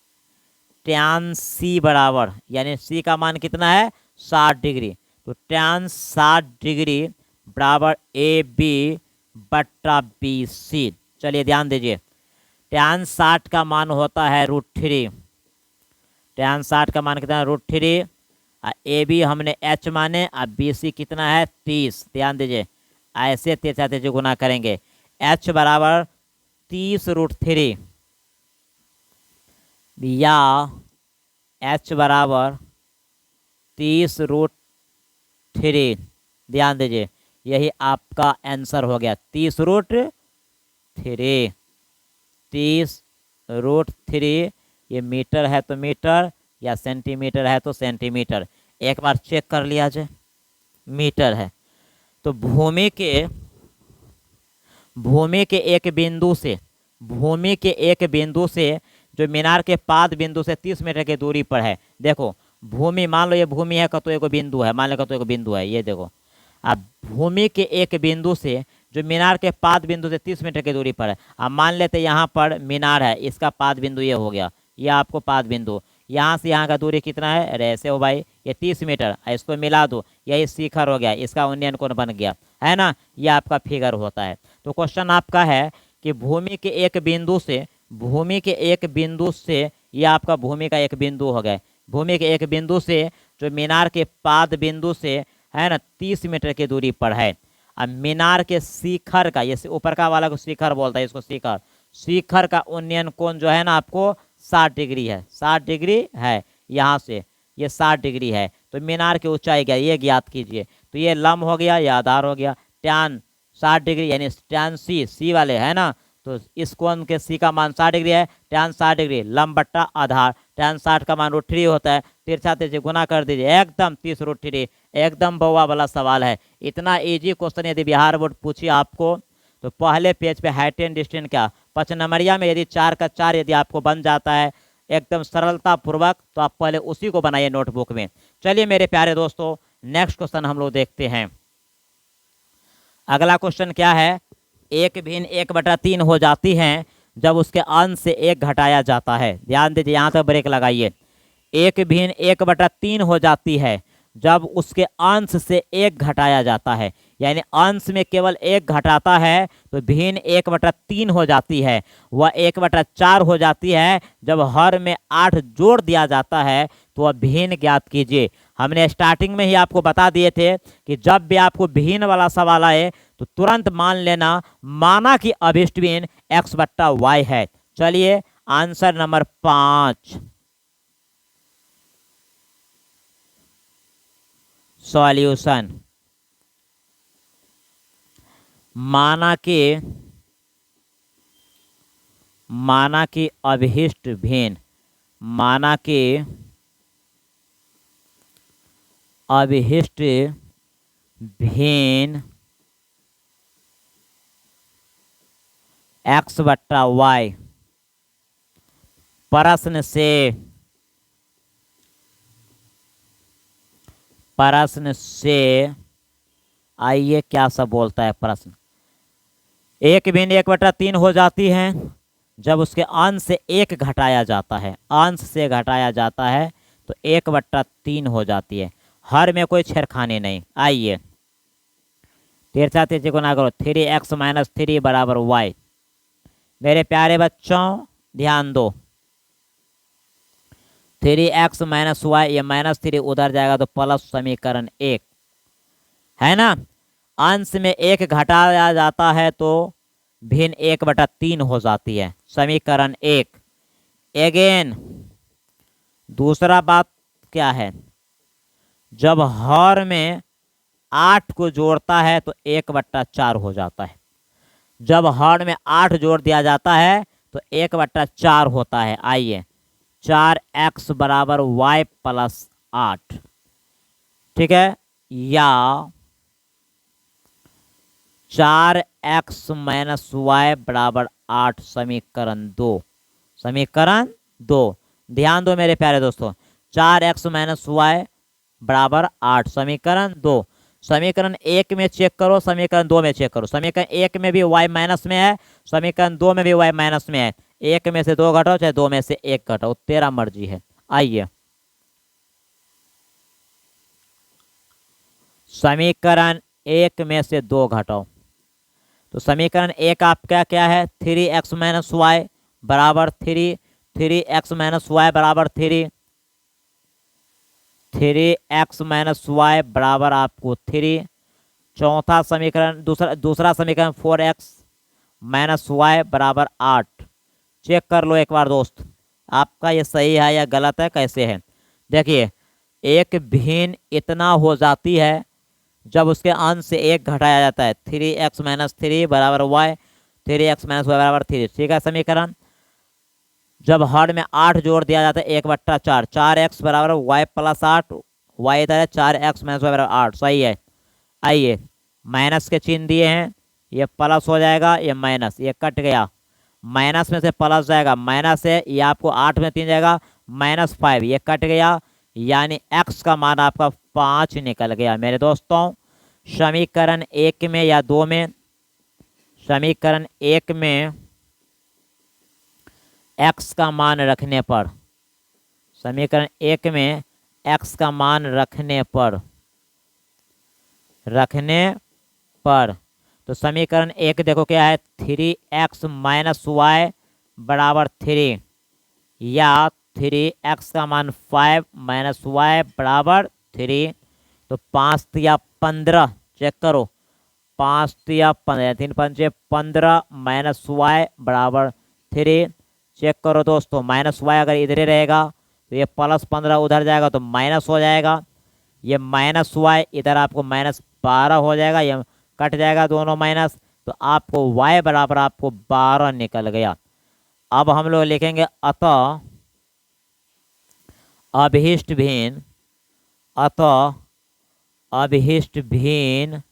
टैन सी बराबर, यानी सी का मान कितना है 60 डिग्री, तो टैन 60 डिग्री बराबर ए बी बट्टा बी सी। चलिए ध्यान दीजिए, टैन 60 का मान होता है √3, टैन 60 का मान कितना है √3, ए बी हमने एच माने, अब बी सी कितना है 30। ध्यान दीजिए ऐसे तेजा तेजी गुना करेंगे, एच बराबर 30√3 या एच बराबर 30√3। ध्यान दीजिए यही आपका आंसर हो गया 30√3। 30√3 ये मीटर है तो मीटर, या सेंटीमीटर है तो सेंटीमीटर, एक बार चेक कर लिया जाए, मीटर है। तो भूमि के एक बिंदु से, भूमि के एक बिंदु से जो मीनार के पाद बिंदु से 30 मीटर की दूरी पर है, देखो भूमि, मान लो ये भूमि है तो एक बिंदु है, मान लो तो एक बिंदु है, ये देखो अब भूमि के एक बिंदु से जो मीनार के पाद बिंदु से 30 मीटर की दूरी पर है, अब मान लेते यहाँ पर मीनार है, इसका पाद बिंदु ये हो गया, ये आपको पाद बिंदु, यहाँ से यहाँ का दूरी कितना है, अरे ऐसे हो भाई, ये 30 मीटर, इसको मिला दो, यही शिखर हो गया, इसका उन्नयन कोण बन गया, है ना, ये आपका फिगर होता है। तो क्वेश्चन आपका है कि भूमि के एक बिंदु से, भूमि के एक बिंदु से, ये आपका भूमि का एक बिंदु हो गया, भूमि के एक बिंदु से जो मीनार के पाद बिंदु से है ना 30 मीटर की दूरी पर है, अब मीनार के शिखर का, ये ऊपर का वाला को शिखर बोलता है, इसको शिखर, शिखर का उन्नयन कोण जो है ना आपको 60 डिग्री है, 60 डिग्री है, यहाँ से ये 60 डिग्री है, तो मीनार की ऊंचाई क्या ये ज्ञात कीजिए, तो ये लंब हो गया, ये आधार हो गया, टैन 60 डिग्री यानी टैन सी वाले है ना, तो इस कोण के सी का मान 60 डिग्री है, टैन 60 डिग्री लंब बट्टा आधार, टैन 60 का मान √3 होता है, तिरछा तिरछी गुना कर दीजिए, एकदम 30√3, एकदम बउआ वाला सवाल है। इतना इजी क्वेश्चन यदि बिहार बोर्ड पूछिए आपको तो पहले पेज पे हाइट एंड डिस्टेंस क्या 5 नंबरिया में यदि 4 का 4 यदि आपको बन जाता है एकदम सरलता पूर्वक, तो आप पहले उसी को बनाइए नोटबुक में। चलिए मेरे प्यारे दोस्तों नेक्स्ट क्वेश्चन हम लोग देखते हैं। अगला क्वेश्चन क्या है, एक भिन्न 1/3 हो जाती हैं जब उसके अंश से 1 घटाया जाता है। ध्यान दीजिए यहाँ तक ब्रेक लगाइए, एक भिन्न 1/3 हो जाती है जब उसके अंश से 1 घटाया जाता है, यानी अंश में केवल 1 घटाता है तो भिन्न 1/3 हो जाती है, वह 1/4 हो जाती है जब हर में 8 जोड़ दिया जाता है, तो वह भिन्न ज्ञात कीजिए। हमने स्टार्टिंग में ही आपको बता दिए थे कि जब भी आपको भिन्न वाला सवाल आए तो तुरंत मान लेना माना कि अभिष्ट भिन्न x/y है। चलिए आंसर नंबर 5 सॉल्यूशन, माना कि अभिष्ट भिन्न, माना कि अभिष्ट भिन्न x/y, प्रश्न से आइए क्या सब बोलता है प्रश्न। एक भिन्न 1/3 हो जाती है जब उसके अंश से 1 घटाया जाता है, अंश से घटाया जाता है तो 1/3 हो जाती है, हर में कोई छेड़खानी नहीं। आइए तिरछा तिरछी गुना करो, 3x - 3 बराबर y। मेरे प्यारे बच्चों ध्यान दो, 3x - y, ये -3 उधर जाएगा तो प्लस समीकरण 1 है ना, अंश में 1 घटाया जाता है तो भिन्न 1/3 हो जाती है, समीकरण 1। अगेन दूसरा बात क्या है, जब हर में 8 को जोड़ता है तो 1/4 हो जाता है, जब हर में 8 जोड़ दिया जाता है तो 1/4 होता है। आइए 4x बराबर y + 8, ठीक है, या 4x - y बराबर 8, समीकरण 2, समीकरण 2। ध्यान दो मेरे प्यारे दोस्तों, 4x - y बराबर 8, समीकरण 2। समीकरण 1 में चेक करो, समीकरण 2 में चेक करो। समीकरण 1 में भी y माइनस में है, समीकरण 2 में भी y माइनस में है। 1 में से 2 घटाओ चाहे 2 में से 1 घटाओ, तेरा मर्जी है। आइए समीकरण 1 में से 2 घटाओ, तो समीकरण 1 आपका क्या है, 3x माइनस वाई बराबर 3, 3x माइनस वाई बराबर 3, 3x माइनस वाई बराबर आपको 3। चौथा समीकरण दूसरा समीकरण 4x माइनस वाई बराबर 8। चेक कर लो एक बार दोस्त, आपका ये सही है या गलत है, कैसे है। देखिए एक भिन्न इतना हो जाती है जब उसके अंश से 1 घटाया जाता है। 3x माइनस 3 बराबर वाई, 3x माइनस वाई बराबर 3, ठीक है। समीकरण जब हर में 8 जोड़ दिया जाता है 1/4, 4x बराबर वाई प्लस 8, वाई इधर है 4x माइनस वाई बराबर 8, सही है। आइए माइनस के चिन्ह दिए हैं, ये प्लस हो जाएगा, ये माइनस, ये कट गया, माइनस में से प्लस जाएगा, माइनस है, ये आपको 8 में 3 जाएगा, -5, ये कट गया, यानी x का मान आपका 5 निकल गया मेरे दोस्तों। समीकरण 1 में या 2 में, समीकरण 1 में x का मान रखने पर, समीकरण 1 में x का मान रखने पर तो समीकरण 1 देखो क्या है, 3x माइनस वाई बराबर 3, या 3x का मान 5 माइनस वाई बराबर 3। तो 5 या 15, चेक करो, 5 या 15, 3 5 15 माइनस वाई बराबर 3। चेक करो दोस्तों, माइनस वाई अगर इधर ही रहेगा तो ये प्लस 15 उधर जाएगा तो माइनस हो जाएगा, ये माइनस वाई इधर आपको -12 हो जाएगा, ये कट जाएगा दोनों माइनस, तो आपको y बराबर आपको 12 निकल गया। अब हम लोग लिखेंगे अतः अभिष्ट भिन्न, अतः अभिष्ट भिन्न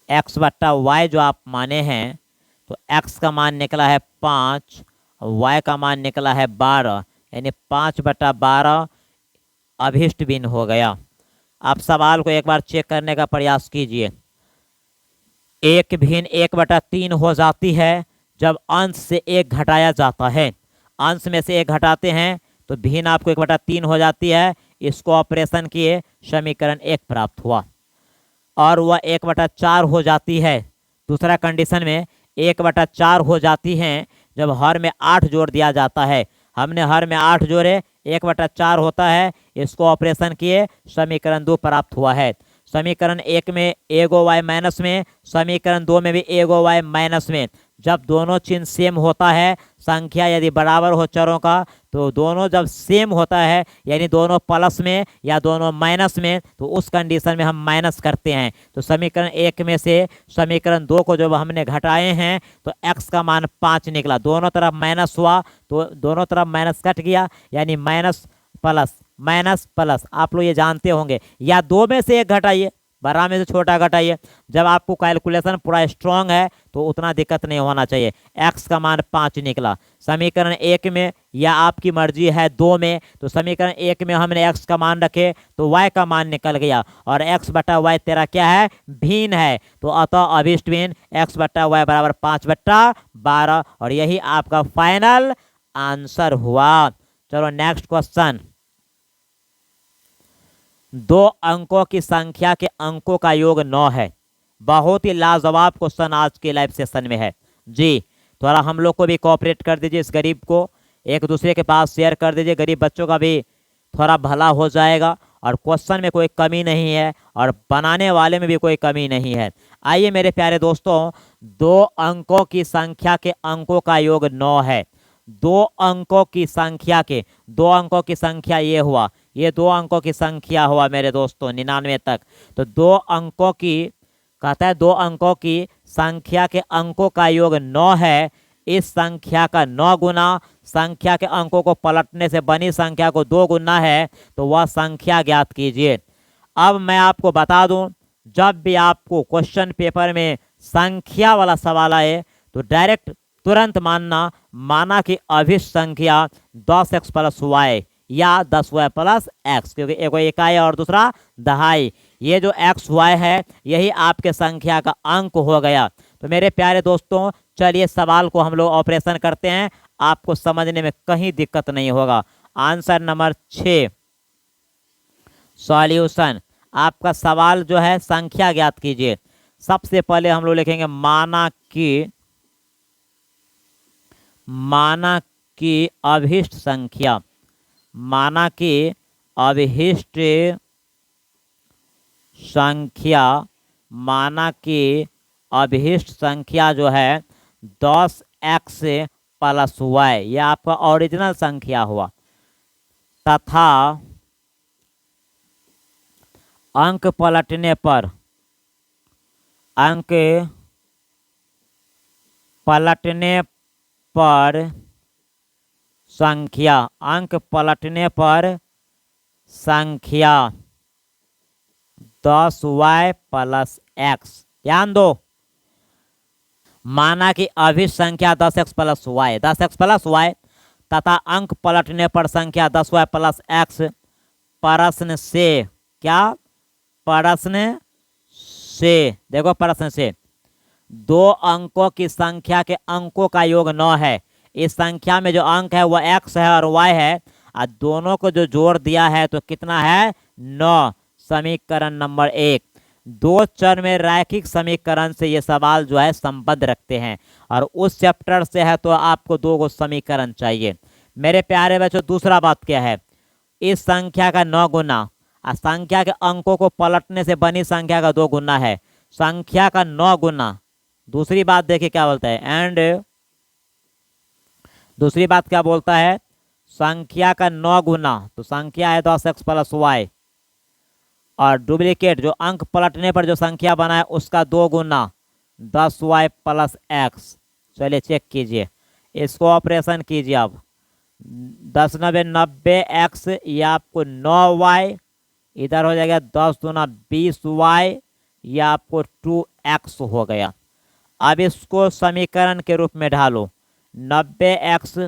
x/y जो आप माने हैं, तो x का मान निकला है 5, y का मान निकला है 12, यानी 5/12 अभिष्ट भिन्न हो गया। आप सवाल को एक बार चेक करने का प्रयास कीजिए। एक भिन्न 1/3 हो जाती है जब अंश से 1 घटाया जाता है। अंश में से 1 घटाते हैं तो भिन्न आपको 1/3 हो जाती है। इसको ऑपरेशन किए, समीकरण 1 प्राप्त हुआ। और वह 1/4 हो जाती है, दूसरा कंडीशन में 1/4 हो जाती हैं जब हर में 8 जोड़ दिया जाता है। हमने हर में 8 जोड़े, 1/4 होता है, इसको ऑपरेशन किए, समीकरण 2 प्राप्त हुआ है। समीकरण 1 में एगो y माइनस में, समीकरण 2 में भी एगो y माइनस में। जब दोनों चिन्ह सेम होता है, संख्या यदि बराबर हो चरों का, तो दोनों जब सेम होता है यानी दोनों प्लस में या दोनों माइनस में, तो उस कंडीशन में हम माइनस करते हैं। तो समीकरण 1 में से समीकरण 2 को जब हमने घटाए हैं तो x का मान 5 निकला, दोनों तरफ माइनस हुआ तो दोनों तरफ माइनस कट गया, यानी माइनस प्लस। आप लोग ये जानते होंगे, या 2 में से 1 घटाइए, बड़ा में से छोटा घटाइए। जब आपको कैलकुलेशन पूरा स्ट्रांग है तो उतना दिक्कत नहीं होना चाहिए। x का मान 5 निकला। समीकरण 1 में या आपकी मर्जी है 2 में, तो समीकरण 1 में हमने x का मान रखे तो y का मान निकल गया, और x/y तेरा क्या है, भिन्न है। तो अतः अभिष्ट भिन्न x/y बराबर 5/12, और यही आपका फाइनल आंसर हुआ। चलो नेक्स्ट क्वेश्चन। 2 अंकों की संख्या के अंकों का योग 9 है। बहुत ही लाजवाब क्वेश्चन आज के लाइव सेशन में है जी। थोड़ा हम लोग को भी कोऑपरेट कर दीजिए, इस गरीब को एक दूसरे के पास शेयर कर दीजिए, गरीब बच्चों का भी थोड़ा भला हो जाएगा। और क्वेश्चन में कोई कमी नहीं है और बनाने वाले में भी कोई कमी नहीं है। आइए मेरे प्यारे दोस्तों, 2 अंकों की संख्या के अंकों का योग 9 है। 2 अंकों की संख्या के, 2 अंकों की संख्या ये हुआ, ये 2 अंकों की संख्या हुआ मेरे दोस्तों 99 तक। तो 2 अंकों की, कहता है 2 अंकों की संख्या के अंकों का योग 9 है। इस संख्या का 9 गुना संख्या के अंकों को पलटने से बनी संख्या को 2 गुना है, तो वह संख्या ज्ञात कीजिए। अब मैं आपको बता दूं, जब भी आपको क्वेश्चन पेपर में संख्या वाला सवाल आए तो डायरेक्ट तुरंत माना कि अभिष्ट संख्या 10x + y, या 10y प्लस एक्स, क्योंकि एक इकाई और दूसरा दहाई। ये जो एक्स वाई है यही आपके संख्या का अंक हो गया। तो मेरे प्यारे दोस्तों, चलिए सवाल को हम लोग ऑपरेशन करते हैं, आपको समझने में कहीं दिक्कत नहीं होगा। Answer number 6 solution. आपका सवाल जो है संख्या ज्ञात कीजिए। सबसे पहले हम लोग लिखेंगे माना की अभिष्ट संख्या। माना की अभिष्ट संख्या, माना की अभिष्ट संख्या जो है 10x प्लस वाई, यह आपका ओरिजिनल संख्या हुआ, तथा अंक पलटने पर संख्या, अंक पलटने पर संख्या 10y प्लस एक्स। ध्यान दो, माना कि अभिष्ट संख्या 10x plus Y, 10x plus Y तथा अंक पलटने पर संख्या 10y प्लस एक्स। प्रश्न से, क्या प्रश्न से, देखो प्रश्न से, दो अंकों की संख्या के अंकों का योग 9 है। इस संख्या में जो अंक है वह x है और y है, और दोनों को जो जोड़ दिया है तो कितना है 9। समीकरण नंबर 1। दो चर में रैखिक समीकरण से ये सवाल जो है संबद्ध रखते हैं, और उस चैप्टर से है तो आपको 2 समीकरण चाहिए। मेरे प्यारे बच्चों, दूसरा बात क्या है, इस संख्या का 9 गुना, संख्या के अंकों को पलटने से बनी संख्या का 2 गुना है, संख्या का 9 गुना। दूसरी बात देखिए क्या बोलता है, एंड दूसरी बात क्या बोलता है, संख्या का 9 गुना, तो संख्या है 10x प्लस वाई, और डुप्लीकेट जो अंक पलटने पर जो संख्या बना है उसका 2 गुना 10y प्लस एक्स। चलिए चेक कीजिए, इसको ऑपरेशन कीजिए। अब 10 9 90 एक्स, ये आपको 9y, इधर हो जाएगा 10 दूना 20y, यह आपको 2x हो गया। अब इसको समीकरण के रूप में ढालो, 90x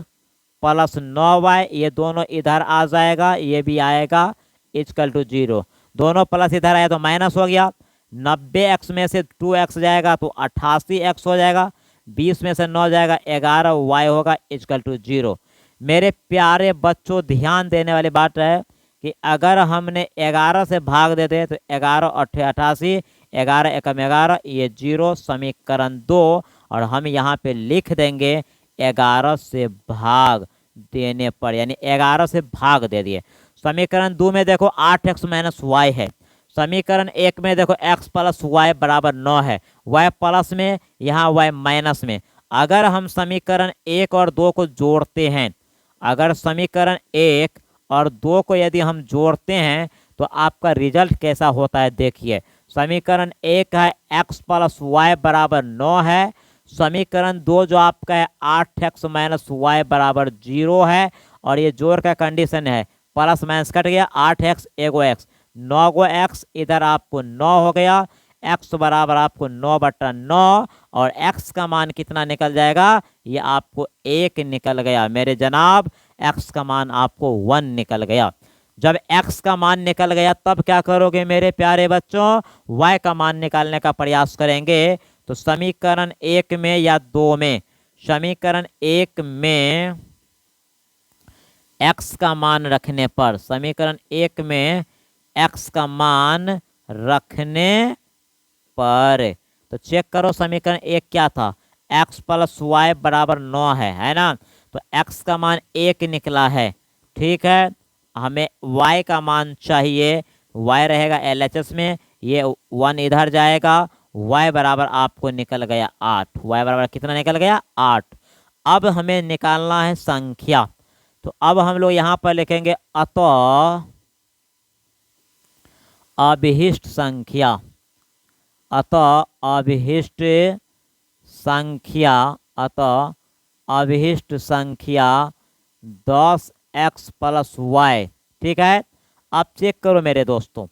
प्लस 9y, ये दोनों इधर आ जाएगा, ये भी आएगा, इक्वल टू 0। दोनों प्लस इधर आया तो माइनस हो गया। 90x में से 2x जाएगा तो 88x हो जाएगा, 20 में से 9 जाएगा 11y होगा, इक्वल टू 0। मेरे प्यारे बच्चों, ध्यान देने वाली बात है कि अगर हमने 11 से भाग देते तो 11 8 88, 11 एकम 11, ये 0, समीकरण 2। और हम यहाँ पे लिख देंगे 11 से भाग देने पर, यानी 11 से भाग दे दिए। समीकरण 2 में देखो 8x माइनस वाई है, समीकरण 1 में देखो x प्लस वाई बराबर 9 है, y प्लस में, यहाँ y माइनस में। अगर हम समीकरण 1 और 2 को जोड़ते हैं, अगर समीकरण 1 और 2 को यदि हम जोड़ते हैं तो आपका रिजल्ट कैसा होता है देखिए। समीकरण 1 है x प्लस वाई बराबर 9 है, समीकरण 2 जो आपका है 8x माइनस वाई बराबर 0 है, और ये जोड़ का कंडीशन है, प्लस माइनस कट गया, 8x एगो x, 9 गो x, इधर आपको 9 हो गया, x बराबर आपको 9/9, और x का मान कितना निकल जाएगा, ये आपको 1 निकल गया। मेरे जनाब, x का मान आपको 1 निकल गया। जब x का मान निकल गया तब क्या करोगे मेरे प्यारे बच्चों, y का मान निकालने का प्रयास करेंगे। तो समीकरण 1 में या 2 में, समीकरण 1 में x का मान रखने पर, समीकरण 1 में x का मान रखने पर, तो चेक करो समीकरण 1 क्या था, x प्लस वाई बराबर 9 है ना, तो x का मान 1 निकला है। ठीक है, हमें y का मान चाहिए, y रहेगा LHS में, ये 1 इधर जाएगा, y बराबर आपको निकल गया 8, y बराबर कितना निकल गया 8। अब हमें निकालना है संख्या, तो अब हम लोग यहाँ पर लिखेंगे अतः अभिष्ट संख्या, अतः अभिष्ट संख्या, अतः अभिष्ट संख्या 10x प्लस वाई। ठीक है, अब चेक करो मेरे दोस्तों,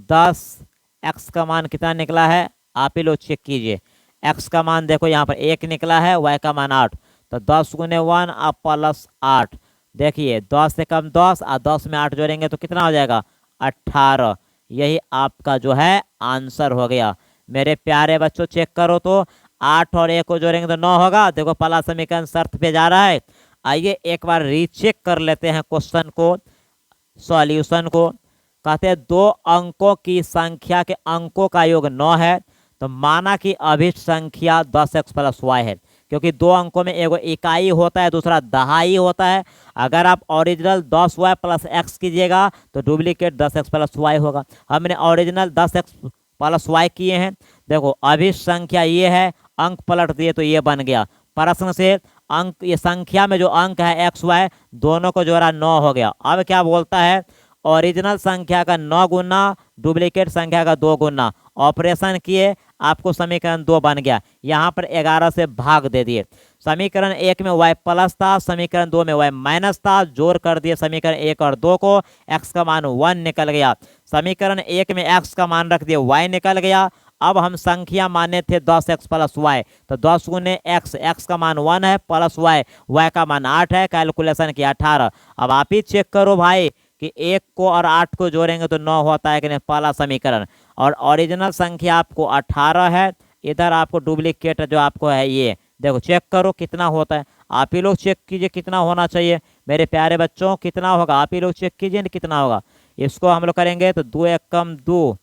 10x का मान कितना निकला है, आप ही लोग चेक कीजिए। x का मान देखो यहाँ पर 1 निकला है, y का मान 8, तो 10 गुने 1 प्लस 8, देखिए 10 से कम 10 और 10 में 8 जोड़ेंगे तो कितना हो जाएगा 18। यही आपका जो है आंसर हो गया। मेरे प्यारे बच्चों चेक करो तो 8 और 1 को जोड़ेंगे तो 9 होगा। देखो पहला समीकरण शर्त पे जा रहा है। आइए एक बार रीचेक कर लेते हैं क्वेश्चन को, सॉल्यूशन को। कहते हैं दो अंकों की संख्या के अंकों का योग 9 है, तो माना कि अभिष्ट संख्या 10x प्लस वाई है। क्योंकि दो अंकों में एगो इकाई होता है, दूसरा दहाई होता है। अगर आप ओरिजिनल 10y प्लस एक्स कीजिएगा तो डुप्लीकेट 10x प्लस वाई होगा। हमने ओरिजिनल 10x प्लस वाई किए हैं। देखो अभिष्ट संख्या ये है, अंक पलट दिए तो ये बन गया। प्रश्न से अंक, ये संख्या में जो अंक है एक्स वाई दोनों को जोड़ा 9 हो गया। अब क्या बोलता है, ओरिजिनल संख्या का 9 गुना, डुप्लीकेट संख्या का 2 गुना। ऑपरेशन किए, आपको समीकरण 2 बन गया। यहाँ पर 11 से भाग दे दिए। समीकरण 1 में y प्लस था, समीकरण 2 में y माइनस था, जोड़ कर दिए समीकरण 1 और 2 को, x का मान 1 निकल गया। समीकरण 1 में x का मान रख दिए, y निकल गया। अब हम संख्या माने थे 10x प्लस वाई, तो 10 गुने x का मान 1 है, प्लस y का मान 8 है, कैलकुलेशन किया 18। अब आप ही चेक करो भाई कि 1 को और 8 को जोड़ेंगे तो 9 होता है कि नहीं, पहला समीकरण। और ओरिजिनल संख्या आपको 18 है, इधर आपको डुप्लीकेट जो आपको है ये देखो, चेक करो कितना होता है। आप ही लोग चेक कीजिए कितना होना चाहिए मेरे प्यारे बच्चों, कितना होगा आप ही लोग चेक कीजिए ना कितना होगा। इसको हम लोग करेंगे तो 2 एक कम 2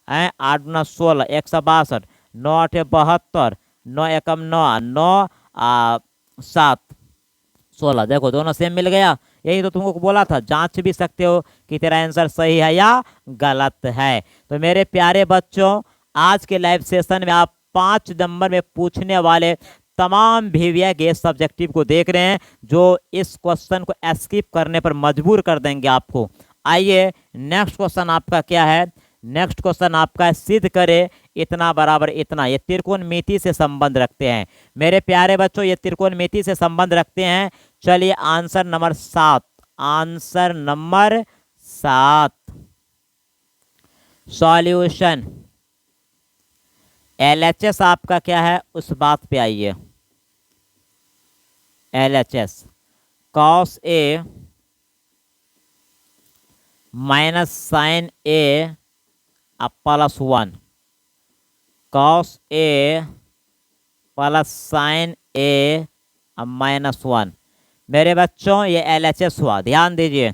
है, 8 गुना 16 162, 9 8 72, 9 एकम 9 9 7 16। देखो दोनों सेम मिल गया। यही तो तुमको बोला था, जांच भी सकते हो कि तेरा आंसर सही है या गलत है। तो मेरे प्यारे बच्चों आज के लाइव सेशन में आप 5 नंबर में पूछने वाले तमाम वीवीआई गेस सब्जेक्टिव को देख रहे हैं, जो इस क्वेश्चन को स्किप करने पर मजबूर कर देंगे आपको। आइए नेक्स्ट क्वेश्चन आपका क्या है। नेक्स्ट क्वेश्चन आपका है, सिद्ध करे इतना बराबर इतना। ये त्रिकोणमिति से संबंध रखते हैं मेरे प्यारे बच्चों, ये त्रिकोणमिति से संबंध रखते हैं। चलिए answer number 7, answer number 7 solution. LHS आपका क्या है उस बात पे आइए। LHS cos A minus sign A plus 1, cos A plus sine A minus 1। मेरे बच्चों ये एलएचएस हुआ, ध्यान दीजिए।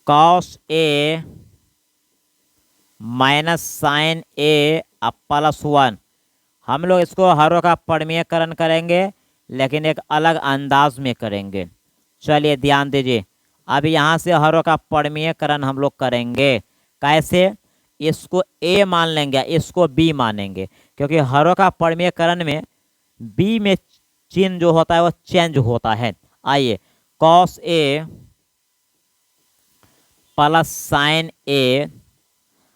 Cos A minus sign A plus 1, हम लोग इसको हरों का परिमेयकरण करेंगे, लेकिन एक अलग अंदाज में करेंगे। चलिए ध्यान दीजिए, अब यहाँ से हरों का परिमेयकरण हम लोग करेंगे। कैसे, इसको ए मान लेंगे, इसको बी मानेंगे, क्योंकि हरों का परिमेयकरण में बी में चिन्ह जो होता है वो चेंज होता है। आइए कॉस ए प्लस साइन ए,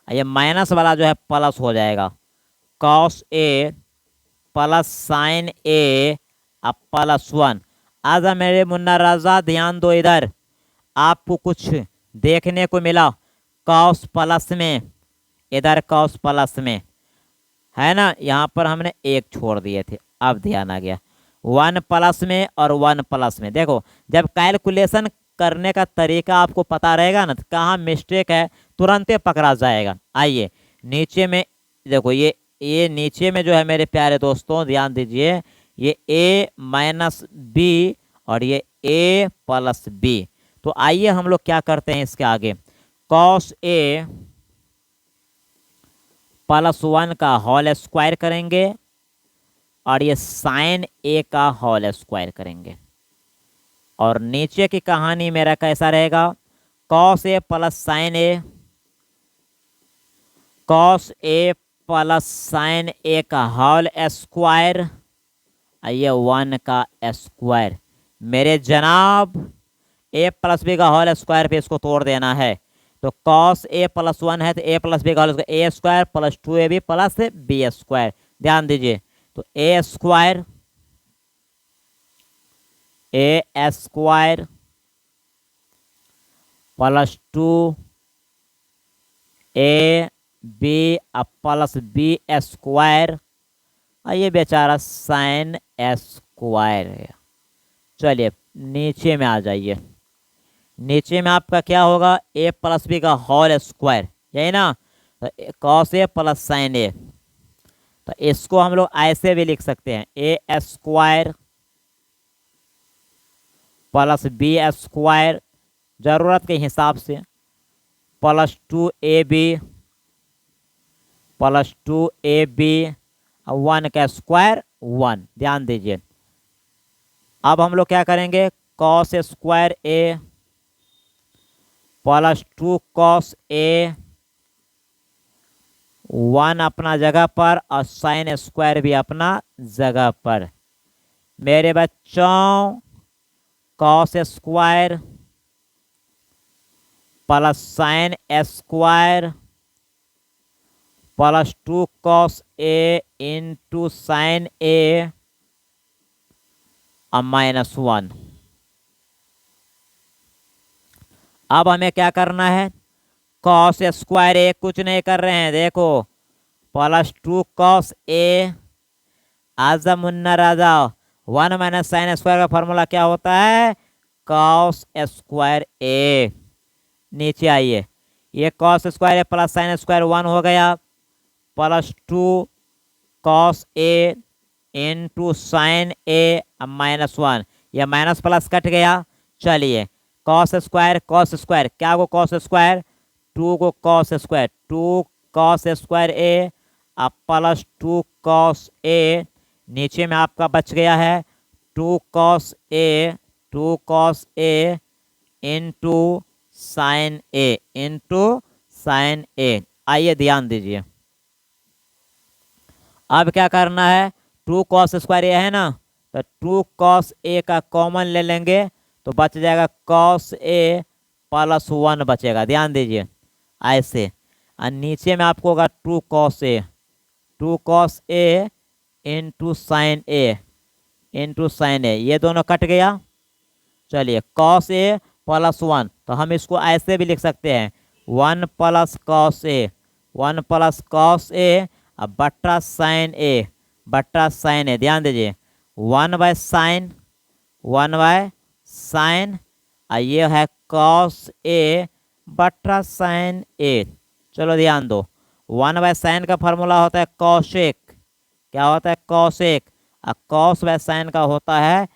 ये माइनस वाला जो है प्लस हो जाएगा। Cos A plus sine A plus 1। आजा मेरे मुन्ना राजा ध्यान दो इधर, आपको कुछ देखने को मिला कॉस प्लस में, इधर कॉस प्लस में है ना, यहाँ पर हमने एक छोड़ दिए थे। अब ध्यान आ गया 1 प्लस में और 1 प्लस में। देखो जब कैलकुलेशन करने का तरीका आपको पता रहेगा ना, तो कहाँ मिस्टेक है तुरंत पकड़ा जाएगा। आइए नीचे में देखो, ये नीचे में जो है मेरे प्यारे दोस्तों ध्यान दीजिए, ये a माइनस बी और ये a प्लस बी। तो आइए हम लोग क्या करते हैं इसके आगे, कॉस ए प्लस 1 का होल स्क्वायर करेंगे और ये साइन ए का होल स्क्वायर करेंगे। और नीचे की कहानी मेरा कैसा रहेगा, cos A plus sine A, cos A plus sine ए का होल स्क्वायर, ये 1 का स्क्वायर। मेरे जनाब ए प्लस बी का होल स्क्वायर पे इसको तोड़ देना है। तो कॉस ए प्लस 1 है तो ए प्लस बी का whole square, A square plus 2ab plus B square. ध्यान दीजिए, तो A square plus 2 A B plus B square, ये बेचारा साइन स्क्वायर है। चलिए नीचे में आ जाइए। नीचे में आपका क्या होगा, ए प्लस बी का होल स्क्वायर, यही ना। तो कॉस ए प्लस साइन ए, तो इसको हम लोग ऐसे भी लिख सकते हैं, ए स्क्वायर प्लस बी स्क्वायर जरूरत के हिसाब से, प्लस 2ab प्लस 2ab 1 का स्क्वायर 1। ध्यान दीजिए, अब हम लोग क्या करेंगे, कॉस स्क्वायर ए प्लस 2 कॉस ए 1 अपना जगह पर और साइन स्क्वायर भी अपना जगह पर। मेरे बच्चों, cos square plus sine square plus 2 cos A into sine A -1। अब हमें क्या करना है, कॉस स्क्वायर ए कुछ नहीं कर रहे हैं, देखो प्लस 2 कॉस ए आजा मुन्ना राजा 1 माइनस साइन स्क्वायर का फॉर्मूला क्या होता है, कॉस स्क्वायर ए। नीचे आइए, ये कॉस स्क्वायर ए प्लस साइन स्क्वायर 1 हो गया, plus 2 cos A into sine A -1, यह माइनस प्लस कट गया। चलिए कॉस स्क्वायर क्या को कॉस स्क्वायर, 2 को कॉस स्क्वायर 2 कॉस स्क्वायर ए अब प्लस 2 कॉस ए, नीचे में आपका बच गया है 2 कॉस ए इंटू साइन ए। आइए ध्यान दीजिए, अब क्या करना है, 2 कॉस स्क्वायर ए है ना, तो 2 कॉस ए का कॉमन ले लेंगे तो बच जाएगा कॉस ए प्लस 1 बचेगा। ध्यान दीजिए ऐसे, और नीचे में आपको होगा 2 कॉस ए इंटू साइन ए, ये दोनों कट गया। चलिए कॉस ए प्लस 1, तो हम इसको ऐसे भी लिख सकते हैं 1 प्लस कॉस ए अब बट्टा साइन ए। ध्यान दीजिए 1 बाय साइन और ये है कॉस ए बट्टा साइन ए। चलो ध्यान दो, 1 बाय साइन का फॉर्मूला होता है कॉसेक, क्या होता है कॉसेक, और कॉस बाय साइन का होता है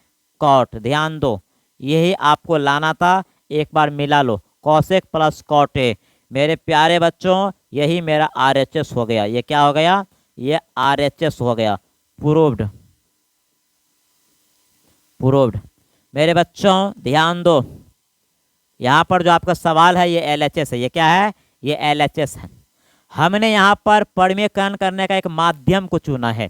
कॉट। ध्यान दो, यही आपको लाना था, एक बार मिला लो, कॉसेक प्लस कॉट ए। मेरे प्यारे बच्चों, यही मेरा RHS हो गया। ये क्या हो गया, ये RHS हो गया, प्रूव्ड। मेरे बच्चों ध्यान दो, यहाँ पर जो आपका सवाल है ये LHS है। ये क्या है, ये LHS है। हमने यहाँ पर परिमेयकरण करने का एक माध्यम को चुना है,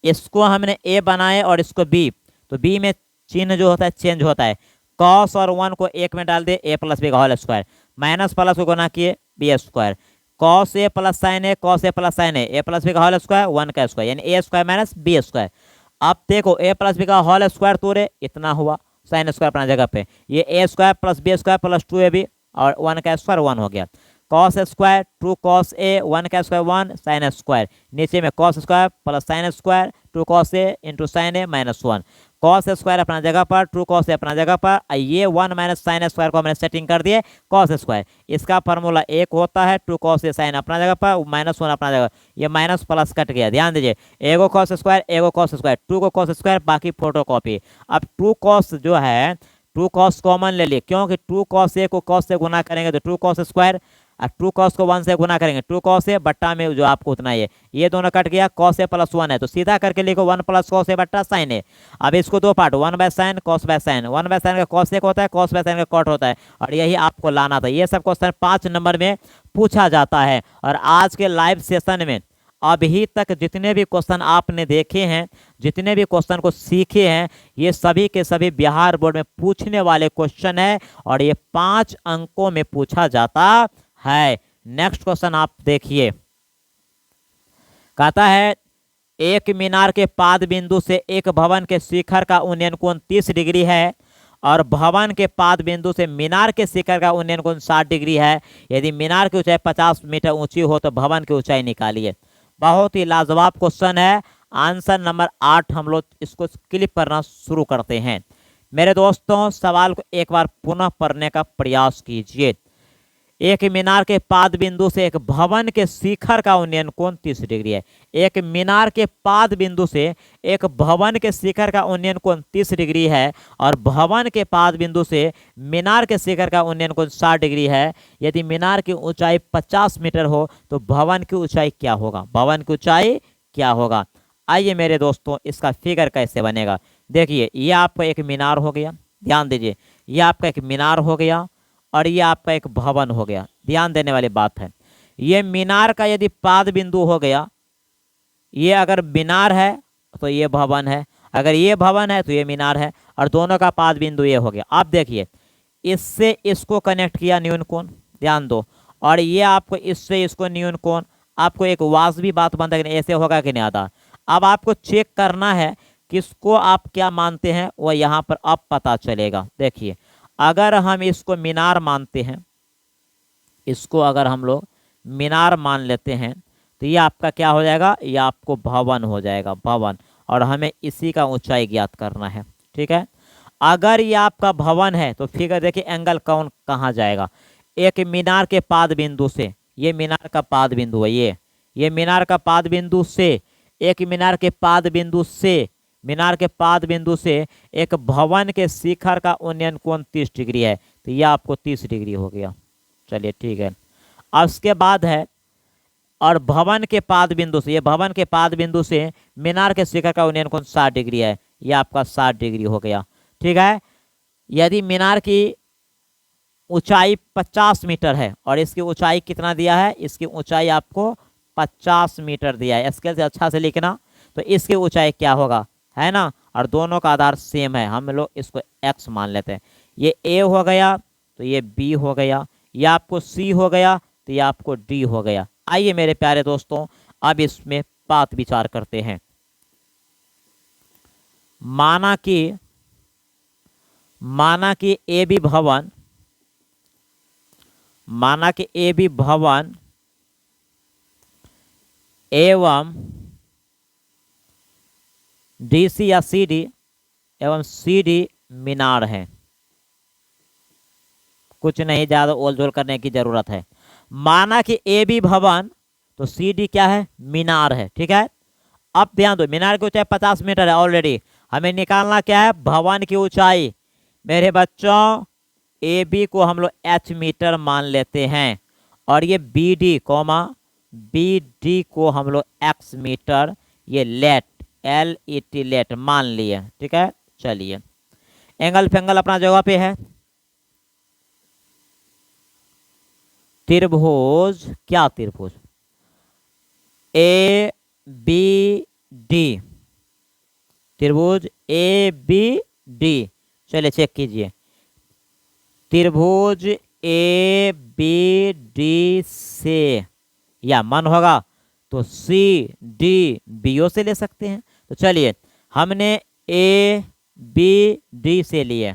इसको हमने A बनाए और इसको B, तो B में चिन्ह जो होता है चेंज होता है। कॉस और 1 को 1 में डाल दे, A प्लस बी का होल स्क्वायर, माइनस प्लस को गुना किए B square, cos A plus sine A A plus B का होल स्क्वायर 1 का स्क्वायर, यानी A square minus B square. अब देखो ए प्लस बी का होल स्क्वायर तोड़े इतना हुआ, साइन स्क्वायर अपना जगह पे, ये A square plus B square plus 2ab और 1 का स्क्वायर 1 हो गया। कॉस स्क्वायर 2 कॉस ए 1 का स्क्वायर 1 साइन स्क्वायर, नीचे में cos square plus sine square 2 cos A into sine A -1, cos square अपना जगगह पर 2 कॉस ए अपना जगह पर, ये 1 माइनस साइन स्क्वायर को हमने सेटिंग कर दिए कॉस स्क्वायर। इसका फॉर्मूला 1 होता है 2 कॉस ए साइन अपना जगह पर -1 अपना जगह, ये माइनस प्लस कट गया। ध्यान दीजिए, एगो कॉस स्क्वायर 2 को कॉस स्क्वायर बाकी फोटो कॉपी। अब 2 कॉस जो है 2 कॉस कॉमन ले लिए, क्योंकि 2 कॉस ए को कॉस से गुना करेंगे तो 2 कॉस स्क्वायर, और 2 कॉस को 1 से गुना करेंगे 2 कॉस ए बट्टा में जो आपको उतना ही है, ये दोनों कट गया, कॉस ए प्लस 1 है तो सीधा करके लिखो 1 प्लस कॉस ए बट्टा साइन ए। अब इसको दो part, 1 by sine cos by sine, 1 by sine का कॉस एक होता है, कॉस बाय साइन का कॉट होता है, और यही आपको लाना था। ये सब क्वेश्चन 5 नंबर में पूछा जाता है। और आज के लाइव सेशन में अभी तक जितने भी क्वेश्चन आपने देखे हैं, जितने भी क्वेश्चन को सीखे हैं, ये सभी के सभी बिहार बोर्ड में पूछने वाले क्वेश्चन है और ये 5 अंकों में पूछा जाता है। नेक्स्ट क्वेश्चन आप देखिए, कहता है एक मीनार के पाद बिंदु से एक भवन के शिखर का उन्नयन कोण 30 डिग्री है और भवन के पाद बिंदु से मीनार के शिखर का उन्नयन कोण 60 डिग्री है। यदि मीनार की ऊंचाई 50 मीटर ऊंची हो तो भवन की ऊंचाई निकालिए। बहुत ही लाजवाब क्वेश्चन है। आंसर नंबर 8 हम लोग इसको क्लिक करना शुरू करते हैं। मेरे दोस्तों सवाल को एक बार पुनः पढ़ने का प्रयास कीजिए। एक मीनार के पाद बिंदु से एक भवन के शिखर का उन्नयन कोण 30 डिग्री है। एक मीनार के पाद बिंदु से एक भवन के शिखर का उन्नयन कोण 30 डिग्री है और भवन के पाद बिंदु से मीनार के शिखर का उन्नयन कोण 60 डिग्री है। यदि मीनार की ऊंचाई 50 मीटर हो तो भवन की ऊंचाई क्या होगा? भवन की ऊंचाई क्या होगा? आइए मेरे दोस्तों इसका फिगर कैसे बनेगा। देखिए ये आपका एक मीनार हो गया, ध्यान दीजिए, ये आपका एक मीनार हो गया और ये आपका एक भवन हो गया। ध्यान देने वाली बात है, ये मीनार का यदि पाद बिंदु हो गया, ये अगर मीनार है तो ये भवन है, अगर ये भवन है तो ये मीनार है, और दोनों का पाद बिंदु ये हो गया। आप देखिए इससे इसको कनेक्ट किया न्यून कोण, ध्यान दो, और ये आपको इससे इसको न्यून कोण, आपको एक वास्तविक बात बनता है कि ऐसे होगा कि नहीं आता। अब आपको चेक करना है किसको आप क्या मानते हैं, वो यहाँ पर अब पता चलेगा। देखिए अगर हम इसको मीनार मानते हैं, इसको अगर हम लोग मीनार मान लेते हैं तो ये आपका क्या हो जाएगा? ये आपको भवन हो जाएगा, भवन, और हमें इसी का ऊंचाई ज्ञात करना है। ठीक है, अगर ये आपका भवन है तो फिगर देखिए एंगल कौन कहाँ जाएगा? एक मीनार के पाद बिंदु से, ये मीनार का पाद बिंदु है, ये मीनार का पाद बिंदु से, एक मीनार के पाद बिंदु से, मीनार के पाद बिंदु से एक भवन के शिखर का उन्नयन कोण 30 डिग्री है, तो यह आपको 30 डिग्री हो गया। चलिए ठीक है, अब उसके बाद है, और भवन के पाद बिंदु से, ये भवन के पाद बिंदु से मीनार के शिखर का उन्नयन कोण 60 डिग्री है, यह आपका 60 डिग्री हो गया। ठीक है, यदि मीनार की ऊंचाई 50 मीटर है और इसकी ऊंचाई कितना दिया है? इसकी ऊंचाई आपको 50 मीटर दिया है, स्केल से अच्छा से लिखना। तो इसकी ऊंचाई क्या होगा, है ना, और दोनों का आधार सेम है, हम लोग इसको x मान लेते हैं। ये a हो गया तो ये b हो गया, ये आपको c हो गया तो ये आपको d हो गया। आइए मेरे प्यारे दोस्तों अब इसमें बात विचार करते हैं। माना कि ए बी भवन, माना कि ए बी भवन एवं डीसी या सीडी एवं सीडी मीनार है। कुछ नहीं, ज्यादा ओलझोल करने की जरूरत है। माना कि ए बी भवन तो सीडी क्या है? मीनार है। ठीक है, अब ध्यान दो, मीनार की ऊंचाई 50 मीटर है ऑलरेडी, हमें निकालना क्या है? भवन की ऊंचाई। मेरे बच्चों ए बी को हम लोग h मीटर मान लेते हैं और ये B D comma B D को हम लोग x मीटर, ये लेट LET लेट मान लिए। ठीक है, चलिए एंगल फेंगल अपना जगह पे है। त्रिभुज, क्या त्रिभुज? ए बी डी, त्रिभुज ए बी डी। चलिए चेक कीजिए, त्रिभुज ए बी डी से या मन होगा तो सी डी बी ओ से ले सकते हैं। तो चलिए हमने ए बी डी से लिए,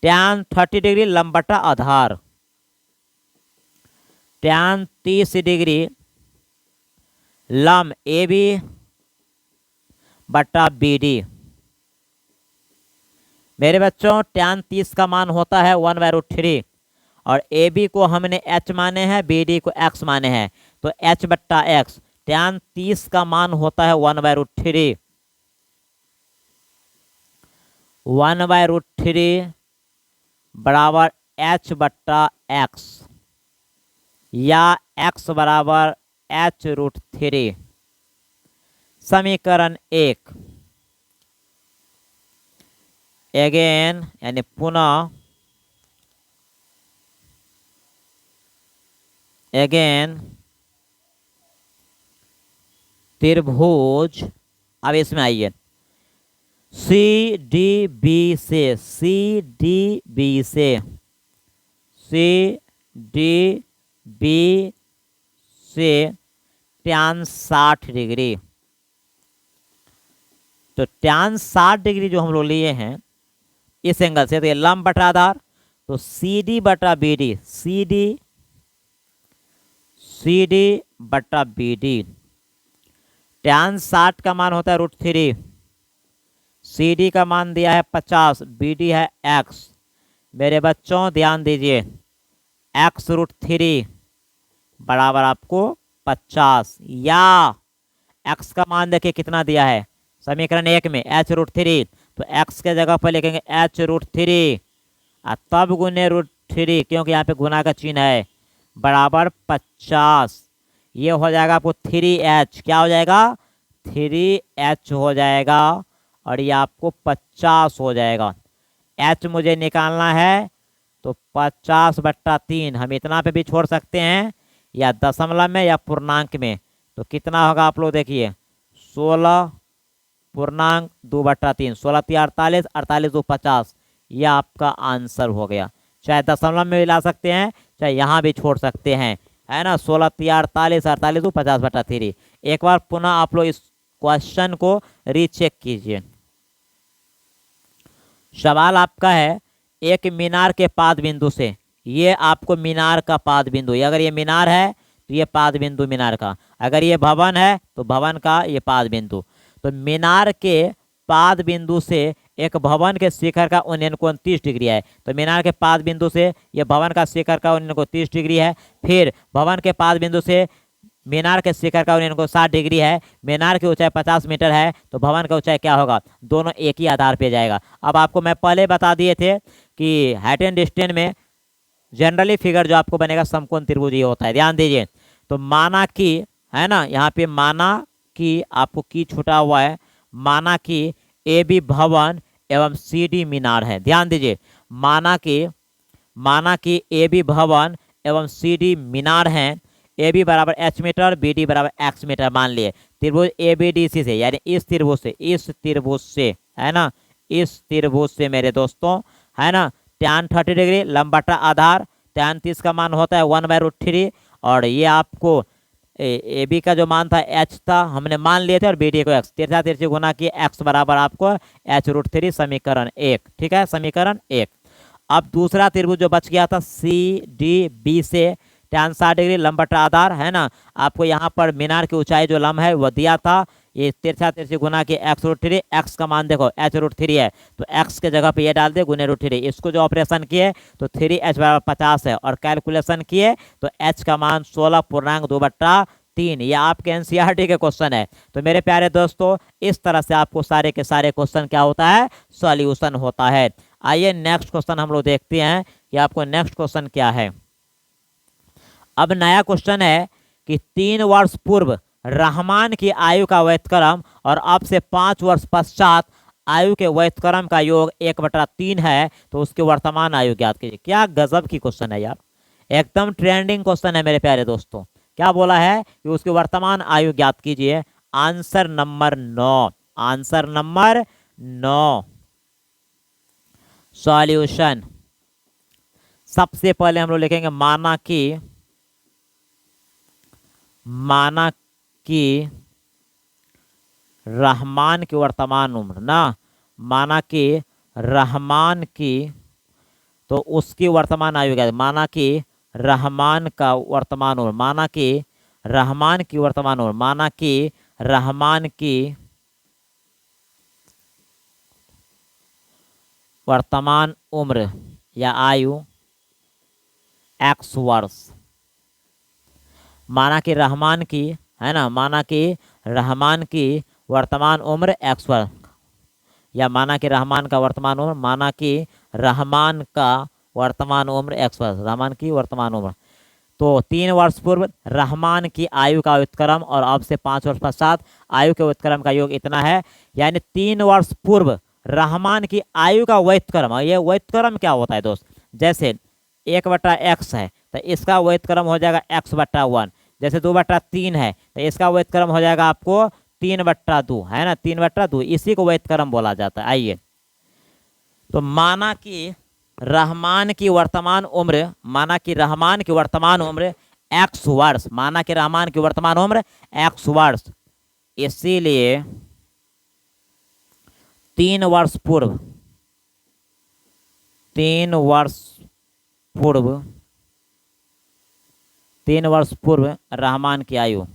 टैन 30 डिग्री लंब बटा आधार, टैन 30 डिग्री लंब ए बी बटा बी डी। मेरे बच्चों टैन 30 का मान होता है 1/√3 और ए बी को हमने h माने हैं, बी डी को x माने हैं, तो h बट्टा x, टैन 30 का मान होता है 1/√3, 1/√3 बराबर h बट्टा x या x बराबर h√3। समीकरण 1 अगेन यानी पुनः, अगेन त्रिभुज, अब इसमें आइए, सी डी बी से, सी डी बी से, सी डी बी से टैन 60 डिग्री। तो टैन 60 डिग्री जो हम लोग लिए हैं इस एंगल से, तो ये लंब बटा आधार, तो सी डी बटा बी डी, सी डी बटा बी डी, टैन 60 का मान होता है √3, सी डी का मान दिया है 50, बी डी है x। मेरे बच्चों ध्यान दीजिए, x√3 बराबर आपको 50, या x का मान देखिए कितना दिया है समीकरण 1 में h√3, तो x के जगह पर लिखेंगे h√3 और तब गुने √3, क्योंकि यहाँ पे गुना का चिन्ह है, बराबर 50। ये हो जाएगा आपको 3h, क्या हो जाएगा 3h हो जाएगा, और ये आपको 50 हो जाएगा। h मुझे निकालना है, तो 50/3 हम इतना पे भी छोड़ सकते हैं, या दशमलव में या पूर्णांक में, तो कितना होगा आप लोग देखिए 16.2/3, 16 48, 48 2 50, यह आपका आंसर हो गया। चाहे दशमलव में भी ला सकते हैं, चाहे यहाँ भी छोड़ सकते हैं, है ना। 16 48, 48 2 50/3। एक बार पुनः आप लोग इस क्वेश्चन को रीचेक कीजिए। सवाल आपका है, एक मीनार के पाद बिंदु से, ये आपको मीनार का पाद बिंदु, अगर ये मीनार है तो ये पाद बिंदु मीनार का, अगर ये भवन है तो भवन का ये पाद बिंदु। तो मीनार के पाद बिंदु से एक भवन के शिखर का उन्नयन कोण 30 डिग्री है, तो मीनार के पाद बिंदु से ये भवन का शिखर का उन्नयन कोण 30 डिग्री है। फिर भवन के पाद बिंदु से मीनार के शिखर का उन्नयन कोण 60 डिग्री है। मीनार की ऊंचाई 50 मीटर है, तो भवन का ऊंचाई क्या होगा, दोनों एक ही आधार पे जाएगा। अब आपको मैं पहले बता दिए थे कि हाइट एंड डिस्टेंस में जनरली फिगर जो आपको बनेगा समकोण त्रिभुज ही होता है, ध्यान दीजिए। तो माना कि, है ना, यहाँ पे माना कि आपको की छूटा हुआ है, माना कि ए बी भवन एवं सी डी मीनार है, ध्यान दीजिए। माना कि ए बी भवन एवं सी डी मीनार हैं। ए बी बराबर h मीटर, बी डी बराबर x मीटर मान लिए। त्रिभुज ए बी डी सी से, यानी इस त्रिभुज से, है ना, इस त्रिभुज से मेरे दोस्तों, है ना, tan 30 डिग्री, लंबटा आधार, tan 30 का मान होता है 1/√3, और ये आपको ए बी का जो मान था h था, हमने मान लिए थे, और बी डी को x, तिरछा तिरछी गुना किए, x बराबर आपको h√3, समीकरण 1, ठीक है, समीकरण 1। अब दूसरा त्रिभुज जो बच गया था सी डी बी से, tan 60 डिग्री, लंबटा आधार, है ना, आपको यहाँ पर मीनार की ऊंचाई जो लंब है वो दिया था, ये तिरछा तिरछी गुना के x√3, x का मान देखो h√3 है, तो x के जगह पे ये डाल दे गुने√3। इसको जो ऑपरेशन किए तो 3h बराबर 50 है, और कैलकुलेशन किए तो h का मान 16.2/3। ये आपके एनसीईआरटी के क्वेश्चन है। तो मेरे प्यारे दोस्तों, इस तरह से आपको सारे के सारे क्वेश्चन क्या होता है, सॉल्यूशन होता है। आइए नेक्स्ट क्वेश्चन हम लोग देखते हैं कि आपको नेक्स्ट क्वेश्चन क्या है। अब नया क्वेश्चन है कि 3 वर्ष पूर्व रहमान की आयु का व्यतक्रम और अब से 5 वर्ष पश्चात आयु के व्यतक्रम का योग 1/3 है, तो उसकी वर्तमान आयु ज्ञात कीजिए। क्या गजब की क्वेश्चन है यार, एकदम ट्रेंडिंग क्वेश्चन है मेरे प्यारे दोस्तों। क्या बोला है कि उसकी वर्तमान आयु ज्ञात कीजिए। Answer number 9, answer number 9 solution. सबसे पहले हम लोग लिखेंगे माना कि रहमान की वर्तमान उम्र ना, माना कि रहमान की, तो उसकी वर्तमान आयु क्या है, माना कि रहमान का वर्तमान उम्र, माना कि रहमान की वर्तमान उम्र, माना कि रहमान की वर्तमान उम्र या आयु x वर्ष। माना कि रहमान की, है ना, माना कि रहमान की वर्तमान उम्र x वर्ष, या माना कि रहमान का वर्तमान उम्र, माना कि रहमान का वर्तमान उम्र x वर्ष, रहमान की वर्तमान उम्र। तो 3 वर्ष पूर्व रहमान की आयु का व्युत्क्रम और अब से 5 वर्ष पश्चात आयु के व्युत्क्रम का योग इतना है, यानी 3 वर्ष पूर्व रहमान की आयु का व्युत्क्रम। ये व्युत्क्रम क्या होता है दोस्त, जैसे 1/x है तो इसका व्युत्क्रम हो जाएगा x/1, जैसे 2/3 है तो इसका व्युत्क्रम हो जाएगा आपको 3/2, है ना, 3/2, इसी को व्युत्क्रम बोला जाता है। आइए, तो माना कि रहमान की वर्तमान उम्र, माना कि रहमान की वर्तमान उम्र x वर्ष, माना कि रहमान की वर्तमान उम्र x वर्ष, इसीलिए 3 वर्ष पूर्व, 3 वर्ष पूर्व, 3 वर्ष पूर्व रहमान की आयु,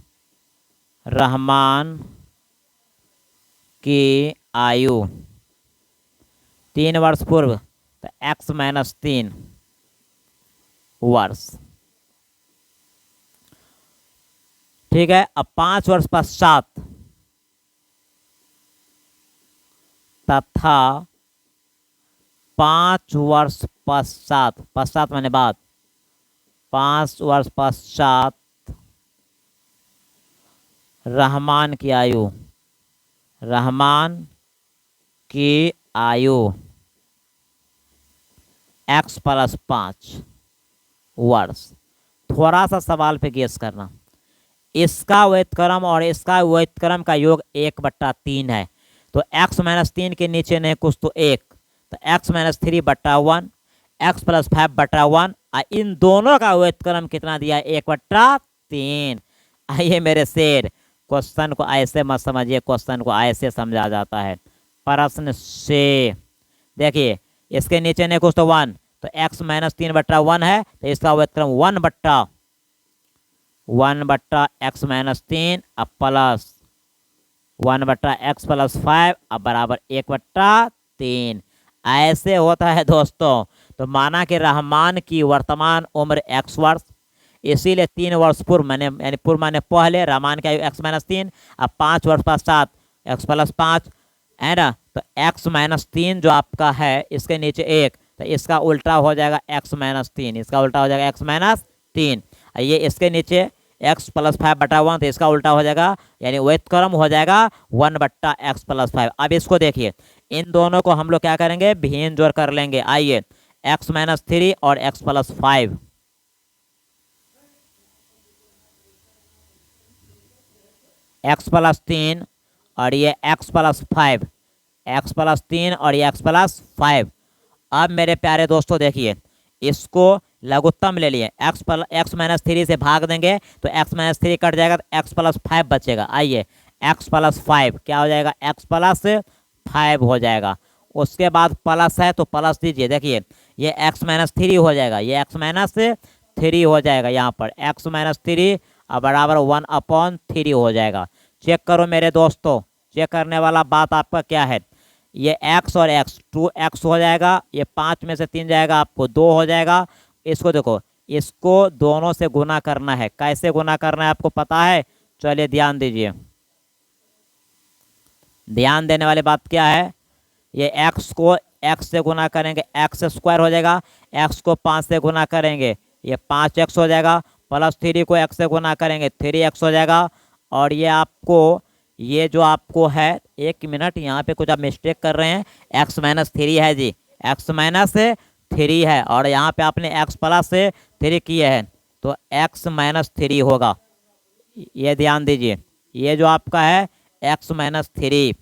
रहमान की आयु 3 वर्ष पूर्व, तो x-3 वर्ष। ठीक है, अब 5 वर्ष पश्चात तथा 5 वर्ष पश्चात, पश्चात मैंने बाद, 5 वर्ष पश्चात रहमान की आयु, रहमान की आयु x+5 वर्ष। थोड़ा सा सवाल पे गेस करना, इसका व्युत्क्रम और इसका व्युत्क्रम का योग 1/3 है, तो x-3 के नीचे नहीं कुछ तो 1, तो x-3/1, x+5/1, इन दोनों का व्युत्क्रम कितना दिया है? 1/3। आइए मेरे शेर, क्वेश्चन को ऐसे मत समझिए, क्वेश्चन को ऐसे समझा जाता है प्रश्न से। देखिए इसके नीचे ने कुछ तो 1, तो x-3/1 है, तो इसका व्युत्क्रम 1/x-3 अब प्लस 1/x+5 अब बराबर 1/3। ऐसे होता है दोस्तों। तो माना कि रहमान की वर्तमान उम्र x वर्ष, इसीलिए 3 वर्ष पूर्व मैंने, यानी पूर्व माने पहले, रहमान की आयु x-3, अब 5 वर्ष पश्चात x+5 है ना, तो x-3 जो आपका है इसके नीचे 1, तो इसका उल्टा हो जाएगा x-3, इसका उल्टा हो जाएगा x-3। ये इसके नीचे x+5/1, तो इसका उल्टा हो जाएगा, यानी व्युत्क्रम हो जाएगा 1/x+5। अब इसको देखिए, इन दोनों को हम लोग क्या करेंगे? भिन्न जोड़ कर लेंगे। आइए x-3 और x+5, x+3 और ये x+5, x+3 और ये x+5। अब मेरे प्यारे दोस्तों देखिए, इसको लघुत्तम ले लिए, x-3 से भाग देंगे तो x-3 कट जाएगा, तो x+5 बचेगा। आइए x+5 क्या हो जाएगा? x+5 हो जाएगा। उसके बाद प्लस है तो प्लस दीजिए, देखिए ये x-3 हो जाएगा, ये x-3 हो जाएगा, यहाँ पर x-3 बराबर 1/3 हो जाएगा। चेक करो मेरे दोस्तों, चेक करने वाला बात आपका क्या है? ये x और x 2x हो जाएगा, ये 5 में से 3 जाएगा, आपको 2 हो जाएगा। इसको देखो, इसको दोनों से गुना करना है। कैसे गुना करना है आपको पता है? चलिए ध्यान दीजिए, ध्यान देने वाली बात क्या है? ये x को x से गुना करेंगे, x² हो जाएगा, x को 5 से गुना करेंगे, ये 5x हो जाएगा, प्लस 3 को x से गुना करेंगे, 3x हो जाएगा। और ये आपको, ये जो आपको है, 1 मिनट यहाँ पे कुछ आप मिस्टेक कर रहे हैं, x-3 है जी, x-3 है, और यहाँ पे आपने x+3 किए हैं, तो x-3 होगा। ये ध्यान दीजिए, ये जो आपका है x-3,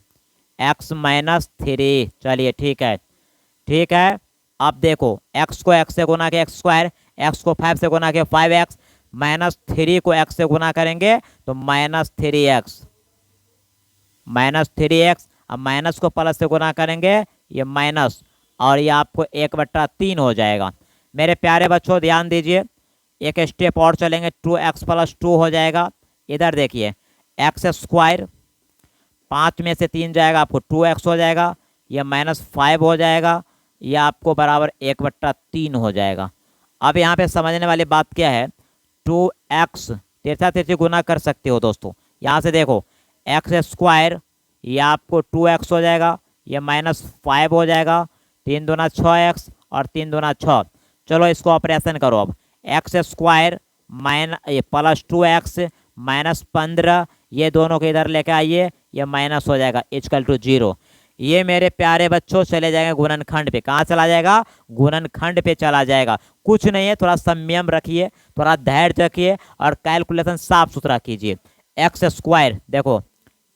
x-3। चलिए ठीक है, ठीक है। अब देखो, x को x से गुना के x², x को 5 से गुना के 5x, -3 को x से गुना करेंगे तो -3x, -3x। अब माइनस को प्लस से गुना करेंगे, ये माइनस, और ये आपको 1/3 हो जाएगा। मेरे प्यारे बच्चों ध्यान दीजिए, एक स्टेप और चलेंगे, 2x+2 हो जाएगा। इधर देखिए, x², 5 में से 3 जाएगा, आपको 2x हो जाएगा, यह -5 हो जाएगा, यह आपको बराबर 1/3 हो जाएगा। अब यहाँ पे समझने वाली बात क्या है? 2x तिरछा तिरछी गुना कर सकते हो दोस्तों। यहाँ से देखो, x², ये आपको 2x हो जाएगा, ये -5 हो जाएगा, 3 दूना 6x और 3 दूना 6। चलो इसको ऑपरेशन करो। अब x² प्लस 2x -15, ये दोनों को इधर लेके आइए, ये माइनस हो जाएगा, =0। ये मेरे प्यारे बच्चों चले जाएंगे गुणनखंड पे। कहाँ चला जाएगा? गुणनखंड पे चला जाएगा। कुछ नहीं है, थोड़ा संयम रखिए, थोड़ा धैर्य रखिए और कैलकुलेशन साफ सुथरा कीजिए। x², देखो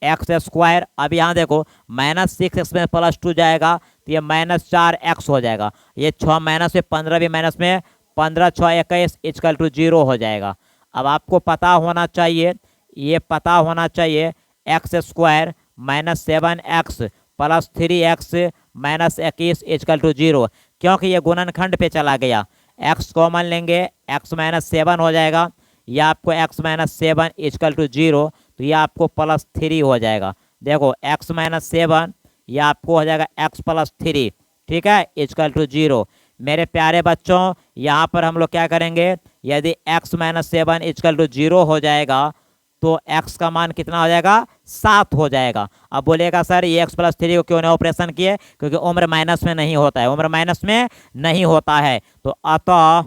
x², अब यहाँ देखो -6x में +2 जाएगा, तो ये -4x हो जाएगा, ये 6 माइनस में 15 भी माइनस में 15, 6 21 =0 हो जाएगा। अब आपको पता होना चाहिए, ये पता होना चाहिए, x² -7x प्लस 3x -21 =0, क्योंकि ये गुणनखंड पे चला गया। x कॉमन लेंगे, x -7 हो जाएगा, यह आपको x -7 =0, तो यह आपको +3 हो जाएगा। देखो x -7, यह आपको हो जाएगा x +3, ठीक है, इक्वल टू 0। मेरे प्यारे बच्चों यहाँ पर हम लोग क्या करेंगे, यदि x माइनस 7 इक्वल टू 0 हो जाएगा तो x का मान कितना हो जाएगा, 7 हो जाएगा। अब बोलेगा सर ये x प्लस 3 को क्यों नहीं ऑपरेशन किए, क्योंकि उम्र माइनस में नहीं होता है, उम्र माइनस में नहीं होता है। तो अतः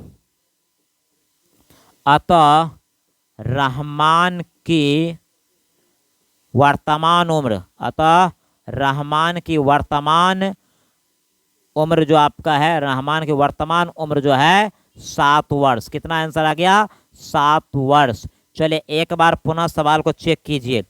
अतः रहमान की वर्तमान उम्र, अतः रहमान की वर्तमान उम्र जो आपका है, रहमान की वर्तमान उम्र जो है 7 वर्ष। कितना आंसर आ गया, 7 वर्ष। चलिए एक बार पुनः सवाल को चेक कीजिए,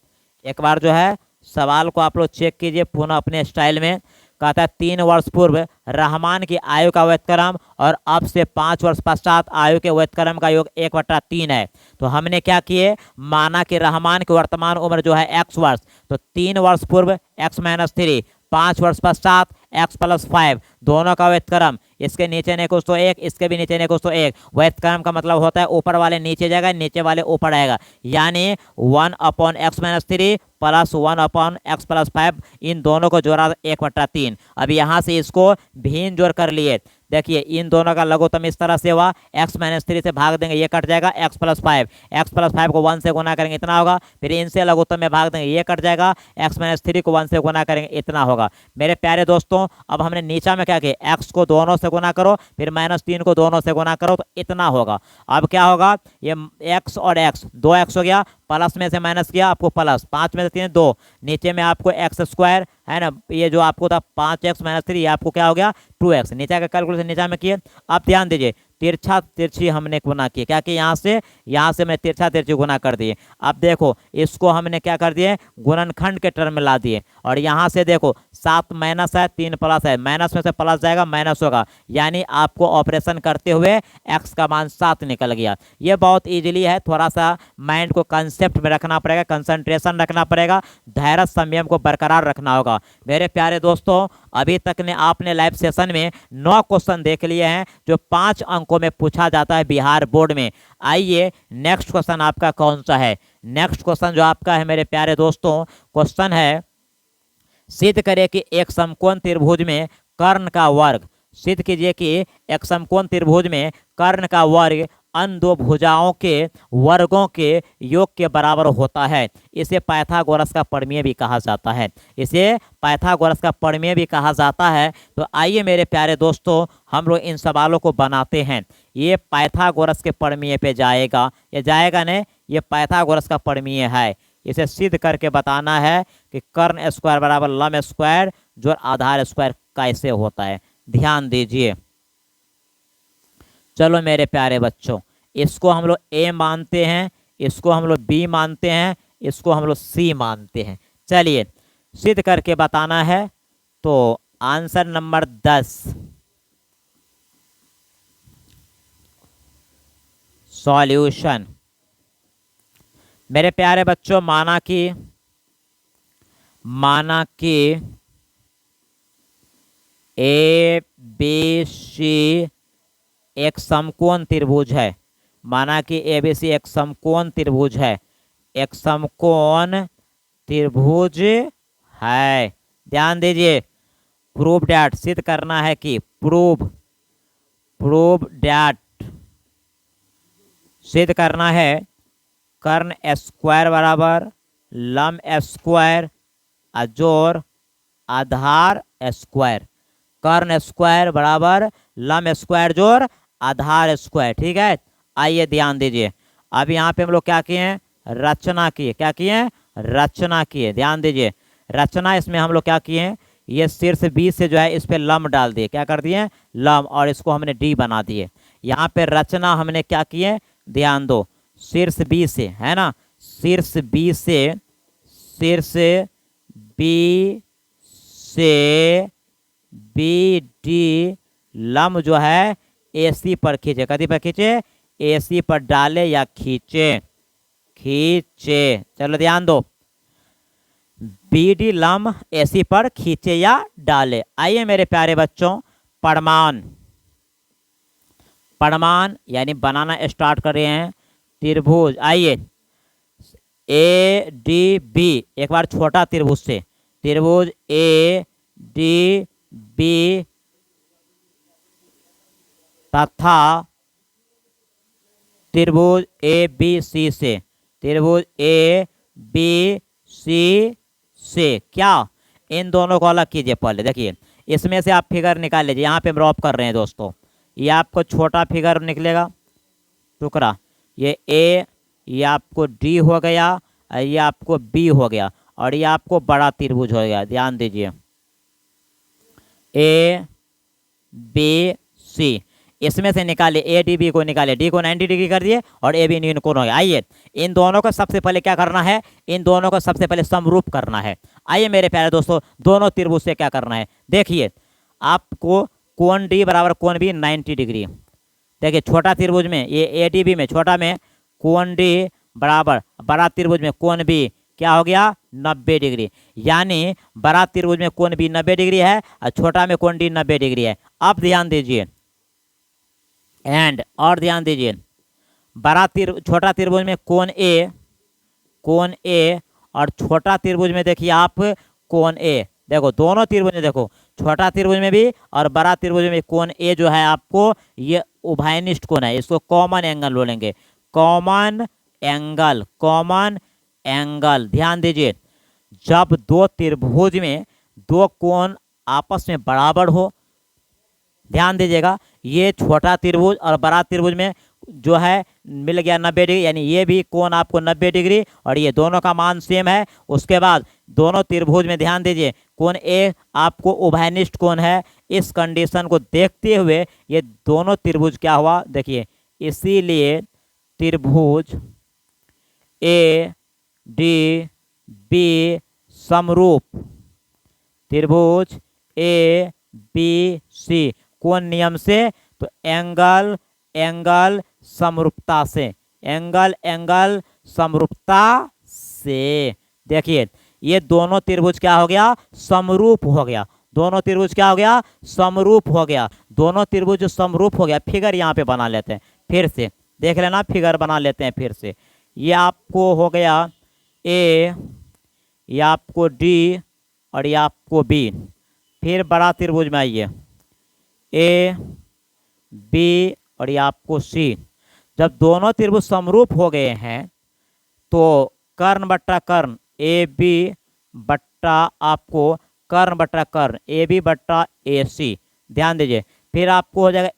एक बार जो है सवाल को आप लोग चेक कीजिए पुनः अपने स्टाइल में। कहता है 3 वर्ष पूर्व रहमान की आयु का व्यतक्रम और अब से 5 वर्ष पश्चात आयु के व्यतक्रम का योग 1/3 है। तो हमने क्या किए, माना कि रहमान की वर्तमान उम्र जो है x वर्ष, तो 3 वर्ष पूर्व x माइनस 3, 5 वर्ष पश्चात x प्लस 5, दोनों का व्यतक्रम, इसके नीचे ने कुछ तो 1, इसके भी नीचे ने कुछ तो 1। व्यतक्रम का मतलब होता है ऊपर वाले नीचे जाएगा, नीचे वाले ऊपर आएगा, यानी 1/x minus 3 plus 1/x plus 5, इन दोनों को जोड़ा 1/3। अब यहाँ से इसको भिन्न जोड़ कर लिए, देखिए इन दोनों का लघुत्तम इस तरह से हुआ, x माइनस 3 से भाग देंगे ये कट जाएगा, x प्लस 5, x प्लस 5 को 1 से गुना करेंगे इतना होगा, फिर इनसे लघुत्तम में भाग देंगे ये कट जाएगा, x माइनस 3 को 1 से गुना करेंगे इतना होगा। मेरे प्यारे दोस्तों अब हमने नीचा में क्या किया, x को दोनों से गुना करो, फिर -3 को दोनों से गुना करो तो इतना होगा। अब क्या होगा, ये x और x 2x हो गया, प्लस में से माइनस किया आपको प्लस, 5 में से 3 2, नीचे में आपको x स्क्वायर है ना, ये जो आपको था 5x माइनस 3, ये आपको क्या हो गया 2x, नीचे का कैलकुलेशन नीचे में किए। अब ध्यान दीजिए तिरछा तिरछी हमने गुना किए, क्या कि यहाँ से मैं तिरछा तिरछी गुना कर दिए। अब देखो इसको हमने क्या कर दिए, गुणनखंड के टर्म में ला दिए, और यहाँ से देखो 7 माइनस है 3 प्लस है, माइनस में से प्लस जाएगा माइनस होगा, यानी आपको ऑपरेशन करते हुए x का मान 7 निकल गया। ये बहुत इजीली है, थोड़ा सा माइंड को कंसेप्ट में रखना पड़ेगा, कंसंट्रेशन रखना पड़ेगा, धैर्य संयम को बरकरार रखना होगा। मेरे प्यारे दोस्तों अभी तक ने आपने लाइव सेशन में 9 क्वेश्चन देख लिए हैं जो 5 अंकों में पूछा जाता है बिहार बोर्ड में। आइए नेक्स्ट क्वेश्चन आपका कौन सा है, नेक्स्ट क्वेश्चन जो आपका है मेरे प्यारे दोस्तों, क्वेश्चन है सिद्ध करें कि एक समकोण त्रिभुज में कर्ण का वर्ग, सिद्ध कीजिए कि एक समकोण त्रिभुज में कर्ण का वर्ग अन्य दो भुजाओं के वर्गों के योग के बराबर होता है। इसे पाइथागोरस का प्रमेय भी कहा जाता है, इसे पाइथागोरस का प्रमेय भी कहा जाता है। तो आइए मेरे प्यारे दोस्तों हम लोग इन सवालों को बनाते हैं। ये पाइथागोरस के प्रमेय पे जाएगा, ये जाएगा नहीं, ये पाइथागोरस का प्रमेय है। इसे सिद्ध करके बताना है कि कर्ण स्क्वायर बराबर लंब स्क्वायर जो आधार स्क्वायर कैसे होता है। ध्यान दीजिए, चलो मेरे प्यारे बच्चों इसको हम लोग ए मानते हैं, इसको हम लोग बी मानते हैं, इसको हम लोग सी मानते हैं। चलिए सिद्ध करके बताना है। तो आंसर नंबर 10 सॉल्यूशन। मेरे प्यारे बच्चों माना कि ए बी सी एक समकोण त्रिभुज है, माना कि ए बी सी एक समकोण त्रिभुज है, एक समकोण त्रिभुज है। ध्यान दीजिए, प्रूव डैट, सिद्ध करना है कि प्रूव डैट, सिद्ध करना है कर्ण स्क्वायर बराबर लंब स्क्वायर जोड़ आधार स्क्वायर, कर्ण स्क्वायर बराबर लंब स्क्वायर जोड़ आधार स्क्वायर। ठीक है, आइए ध्यान दीजिए। अब यहाँ पे हम लोग क्या किए हैं, रचना किए, क्या किए हैं, रचना किए। ध्यान दीजिए रचना, इसमें हम लोग क्या किए हैं, ये शीर्ष बी से जो है इस पे लंब डाल दिए, क्या कर दिए लंब, और इसको हमने डी बना दिए। यहाँ पे रचना हमने क्या किए, ध्यान दो, शीर्ष बी से है ना, शीर्ष बी से बी डी लंब जो है AC पर खींचे, कभी पर खींचे, AC पर डाले या खींचे, चलो ध्यान दो, BD लंब AC पर खींचे या डाले। आइए मेरे प्यारे बच्चों प्रमाण यानी बनाना स्टार्ट कर रहे हैं त्रिभुज। आइए ADB, एक बार छोटा त्रिभुज से त्रिभुज ADB तथा त्रिभुज ए बी सी से, त्रिभुज ए बी सी से क्या, इन दोनों को अलग कीजिए। पहले देखिए इसमें से आप फिगर निकाल लीजिए। यहाँ पे हम ड्रॉप कर रहे हैं दोस्तों। ये आपको छोटा फिगर निकलेगा टुकड़ा, ये ए, ये आपको डी हो गया, और ये आपको बी हो गया, और ये आपको बड़ा त्रिभुज हो गया। ध्यान दीजिए ए बी सी, इसमें से निकालिए ए डी बी को निकालिए, डी को 90 डिग्री कर दिए और ए बी 90 कोण हो गया। आइए इन दोनों को सबसे पहले क्या करना है, इन दोनों को सबसे पहले समरूप करना है। आइए मेरे प्यारे दोस्तों, दोनों त्रिभुज से क्या करना है, देखिए आपको कोण डी बराबर कोण बी 90 डिग्री। देखिए छोटा त्रिभुज में ये ए डी बी में, छोटा में कोण डी बराबर बड़ा त्रिभुज में कोण बी क्या हो गया 90 डिग्री, यानी बड़ा त्रिभुज में कोण बी 90 डिग्री है और छोटा में कोण डी 90 डिग्री है। अब ध्यान दीजिए एंड, और ध्यान दीजिए छोटा त्रिभुज में कोण ए और छोटा त्रिभुज में देखिए आप कोण ए, देखो दोनों त्रिभुज में देखो, छोटा त्रिभुज में भी और बड़ा त्रिभुज में कोण ए जो है आपको ये उभयनिष्ठ कोण है, इसको कॉमन एंगल बोलेंगे, कॉमन एंगल, कॉमन एंगल। ध्यान दीजिए जब दो त्रिभुज में दो कोण आपस में बराबर हो, ध्यान दीजिएगा ये छोटा त्रिभुज और बड़ा त्रिभुज में जो है मिल गया 90 डिग्री, यानी ये भी कोण आपको 90 डिग्री और ये दोनों का मान सेम है। उसके बाद दोनों त्रिभुज में ध्यान दीजिए कोण ए आपको उभयनिष्ठ कोण है। इस कंडीशन को देखते हुए ये दोनों त्रिभुज क्या हुआ देखिए, इसीलिए त्रिभुज ए डी बी समरूप, त्रिभुज ए बी सी कौन नियम से, तो एंगल एंगल समरूपता से, एंगल एंगल समरूपता से। देखिए ये दोनों त्रिभुज क्या हो गया समरूप हो गया, दोनों त्रिभुज क्या हो गया समरूप हो गया, दोनों त्रिभुज समरूप हो गया। फिगर यहाँ पे बना लेते हैं, फिर से देख लेना, फिगर बना लेते हैं फिर से। ये आपको हो गया ए, ये आपको डी और ये आपको बी। फिर बड़ा त्रिभुज में आइए ए बी और ये आपको सी। जब दोनों त्रिभुज समरूप हो गए हैं तो कर्ण बट्टा कर्ण ए बी बट्टा आपको कर्ण बट्टा कर्ण ए बी बट्टा ए सी। ध्यान दीजिए फिर आपको हो जाएगा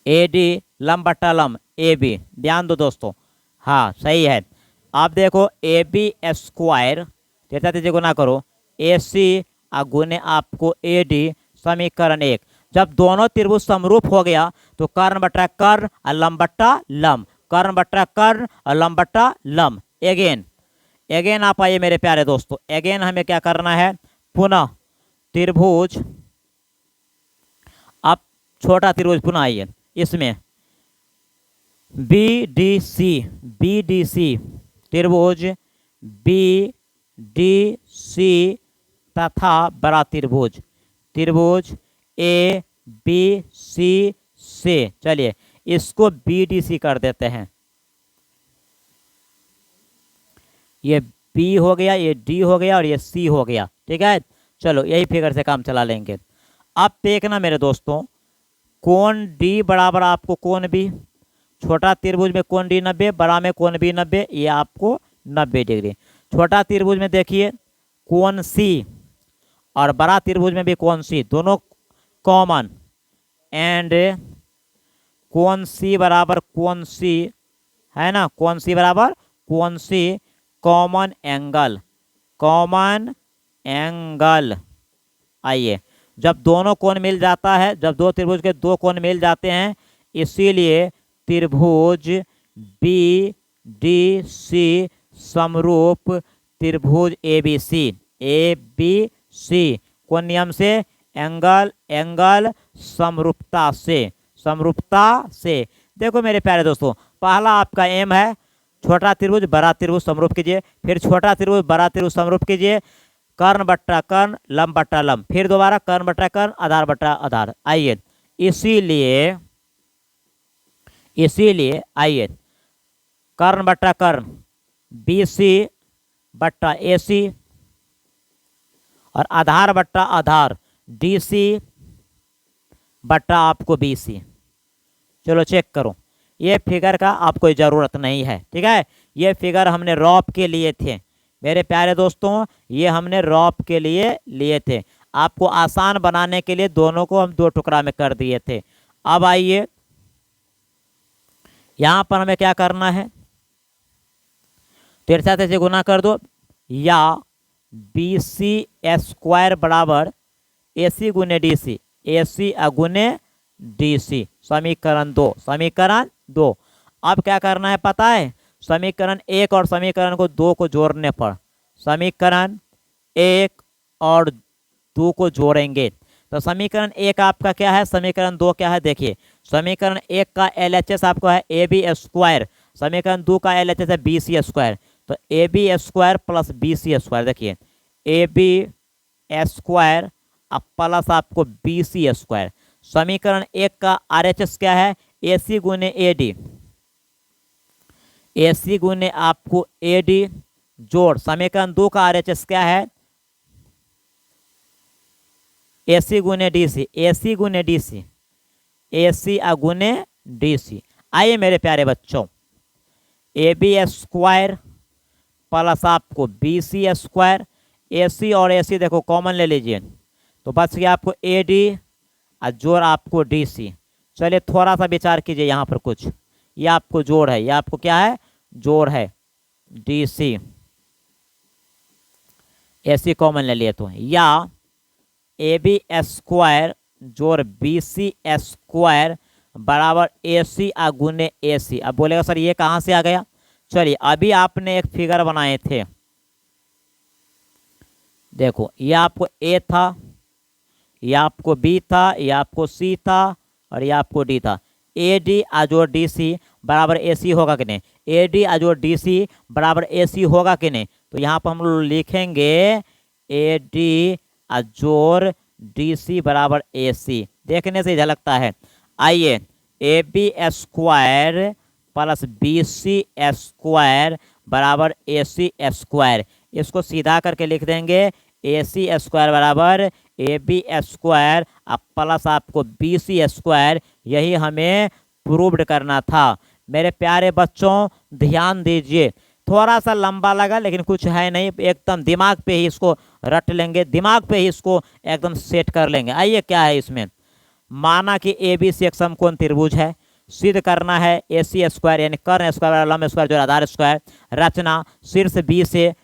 ए डी लंब बट्टा लंब ए बी। ध्यान दो दोस्तों, हाँ सही है। आप देखो ए बी स्क्वायर तेता तेजी गुना करो ए सी गुने आपको ए डी समीकरण 1। जब दोनों त्रिभुज समरूप हो गया तो कर्ण बट्टा कर्ण और लंब बट्टा लंब, कर्ण बट्टा कर्ण और लंब बट्टा लंब। एगेन आप आइए मेरे प्यारे दोस्तों, एगेन हमें क्या करना है, पुनः त्रिभुज, आप छोटा त्रिभुज पुनः आइए, इसमें बी डी सी त्रिभुज बी डी सी तथा बड़ा त्रिभुज त्रिभुज ए बी सी से। चलिए इसको बी डी सी कर देते हैं, ये बी हो गया, ये डी हो गया और ये सी हो गया। ठीक है, चलो यही फिगर से काम चला लेंगे। अब देखना मेरे दोस्तों, कोण डी बराबर आपको कोण बी, छोटा त्रिभुज में कोण डी 90, बड़ा में कोण बी 90, ये आपको 90 डिग्री। छोटा त्रिभुज में देखिए कोण सी और बड़ा त्रिभुज में भी कोण सी, दोनों कॉमन, एंड कोण सी बराबर कोण सी है ना, कोण सी बराबर कोण सी कॉमन एंगल, कॉमन एंगल। आइए जब दोनों कोण मिल जाता है, जब दो त्रिभुज के दो कोण मिल जाते हैं, इसीलिए त्रिभुज बी डी सी समरूप त्रिभुज ए बी सी कौन नियम से, एंगल एंगल समरूपता से। देखो मेरे प्यारे दोस्तों, पहला आपका एम है छोटा त्रिभुज बड़ा त्रिभुज समरूप कीजिए, फिर छोटा त्रिभुज बड़ा त्रिभुज समरूप कीजिए, कर्ण बट्टा कर्ण लंब बट्टा लंब, फिर दोबारा कर्ण बट्टा कर्ण आधार बट्टा आधार। आइए इसीलिए आइए कर्ण बट्टा कर्ण बी सी बट्टा ए सी और आधार बट्टा आधार डी सी बटा आपको BC। चलो चेक करो, ये फिगर का आपको ज़रूरत नहीं है, ठीक है। ये फिगर हमने रॉप के लिए थे मेरे प्यारे दोस्तों, ये हमने रॉप के लिए थे। आपको आसान बनाने के लिए दोनों को हम 2 टुकड़ा में कर दिए थे। अब आइए यहाँ पर हमें क्या करना है, तिरछा से गुना कर दो, या BC² बराबर AC गुने DC, AC गुने DC, समीकरण 2, समीकरण 2। अब क्या करना है पता है, समीकरण 1 और समीकरण को 2 को जोड़ने पर, समीकरण 1 और 2 को जोड़ेंगे तो समीकरण 1 आपका क्या है, समीकरण 2 क्या है, देखिए समीकरण 1 का LHS आपको है AB², समीकरण 2 का LHS है BC², तो AB² प्लस BC², देखिए AB² प्लस आपको BC²। समीकरण 1 का RHS क्या है, AC गुने AD, AC गुने आपको AD जोड़ समीकरण 2 का RHS क्या है, AC गुने DC, AC गुने DC, AC गुने DC। आइए मेरे प्यारे बच्चों, AB² प्लस आपको BC², AC और AC देखो कॉमन ले लीजिए तो बच गया आपको AD और जोड़ आपको DC। चलिए थोड़ा सा विचार कीजिए यहाँ पर, कुछ ये आपको जोड़ है, ये आपको क्या है, जोड़ है DC, AC कॉमन ले लिए तो, या AB² जोड़ BC² बराबर AC गुने AC। अब बोलेगा सर ये कहाँ से आ गया, चलिए अभी आपने एक फिगर बनाए थे, देखो ये आपको A था, ये आपको B था, ये आपको C था और ये आपको D था। AD जोड़ DC बराबर AC होगा कि नहीं, AD जोड़ DC बराबर AC होगा कि नहीं, तो यहाँ पर हम लोग लिखेंगे AD जोड़ DC बराबर AC, देखने से झलकता है। आइए AB² प्लस BC² बराबर AC², इसको सीधा करके लिख देंगे AC² बराबर AB² प्लस आपको BC²। यही हमें प्रूव्ड करना था मेरे प्यारे बच्चों, ध्यान दीजिए। थोड़ा सा लंबा लगा लेकिन कुछ है नहीं, एकदम दिमाग पे ही इसको रट लेंगे, दिमाग पे ही इसको एकदम सेट कर लेंगे। आइए क्या है इसमें, माना कि ABC एक समकोण त्रिभुज है, सिद्ध करना है AC² यानी कर्ण स्क्वायर लंब स्क्वायर जो आधार स्क्वायर। रचना शीर्ष B से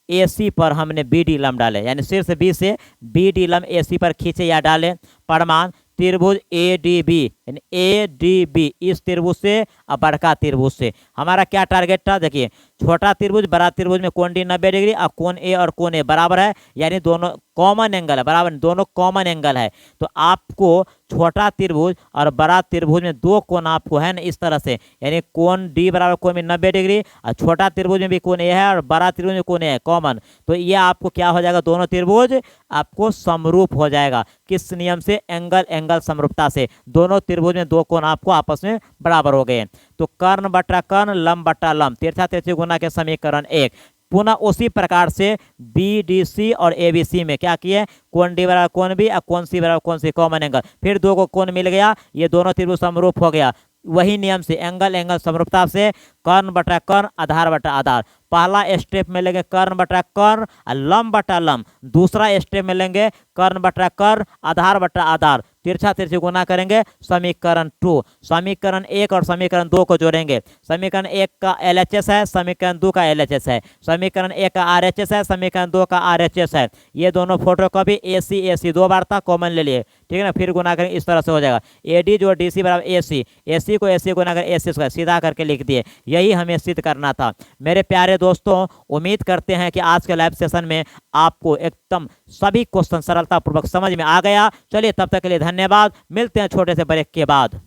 AC पर हमने BD लंब डाले, यानी शीर्ष B से BD लंब AC पर खींचे या डाले। प्रमाण त्रिभुज ADB यानी ADB इस त्रिभुज से और बड़का त्रिभुज से। हमारा क्या टारगेट था, देखिए छोटा त्रिभुज बड़ा त्रिभुज में कोण D 90 डिग्री और कोण A और कोण A बराबर है, यानी दोनों कॉमन एंगल है, बराबर दोनों कॉमन एंगल है। तो आपको छोटा त्रिभुज और बड़ा त्रिभुज में 2 कोण आपको है ना इस तरह से, यानी कोण D बराबर कोण में 90 डिग्री और छोटा त्रिभुज में भी कोण A है और बड़ा त्रिभुज में कोण A है कॉमन। तो ये आपको क्या हो जाएगा, दोनों त्रिभुज आपको समरूप हो जाएगा। किस नियम से, एंगल एंगल समरूपता से। दोनों त्रिभुज में 2 कोण आपको आपस में बराबर हो गए। तो कर्ण बटा कर्ण, लंब बटा लंब, तिरछा तिरछी गुना के समीकरण 1। पुनः उसी प्रकार से BDC और ABC में क्या किए, कोण D बराबर कोण B और कोण C बराबर कोण C कॉमन एंगल, फिर 2 को कोण मिल गया, ये दोनों त्रिभुज समरूप हो गया। वही नियम से एंगल एंगल समरूपता से कर्ण बटा कर्ण, आधार बटा आधार। पहला स्टेप में लेंगे कर्ण बटा कर्ण और लंब बटा लंब, दूसरा स्टेप में लेंगे कर्ण बटा कर्ण, आधार बटा आधार। तिरछा तिरछी गुना करेंगे समीकरण 2, समीकरण 1 और समीकरण 2 को जोड़ेंगे। समीकरण 1 का LHS है, समीकरण 2 का LHS है, समीकरण 1 का RHS है, समीकरण 2 का RHS है। ये दोनों फोटोकॉपी AC AC 2 बार था, कॉमन ले लिए, ठीक है ना। फिर गुना करेंगे इस तरह से हो जाएगा AD जो DC बराबर AC, AC को AC गुना कर AC² सीधा करके लिख दिए। यही हमें सिद्ध करना था मेरे प्यारे दोस्तों। उम्मीद करते हैं कि आज के लाइव सेशन में आपको एकदम सभी क्वेश्चन सरलता पूर्वक समझ में आ गया। चलिए तब तक के लिए धन्यवाद, मिलते हैं छोटे से ब्रेक के बाद।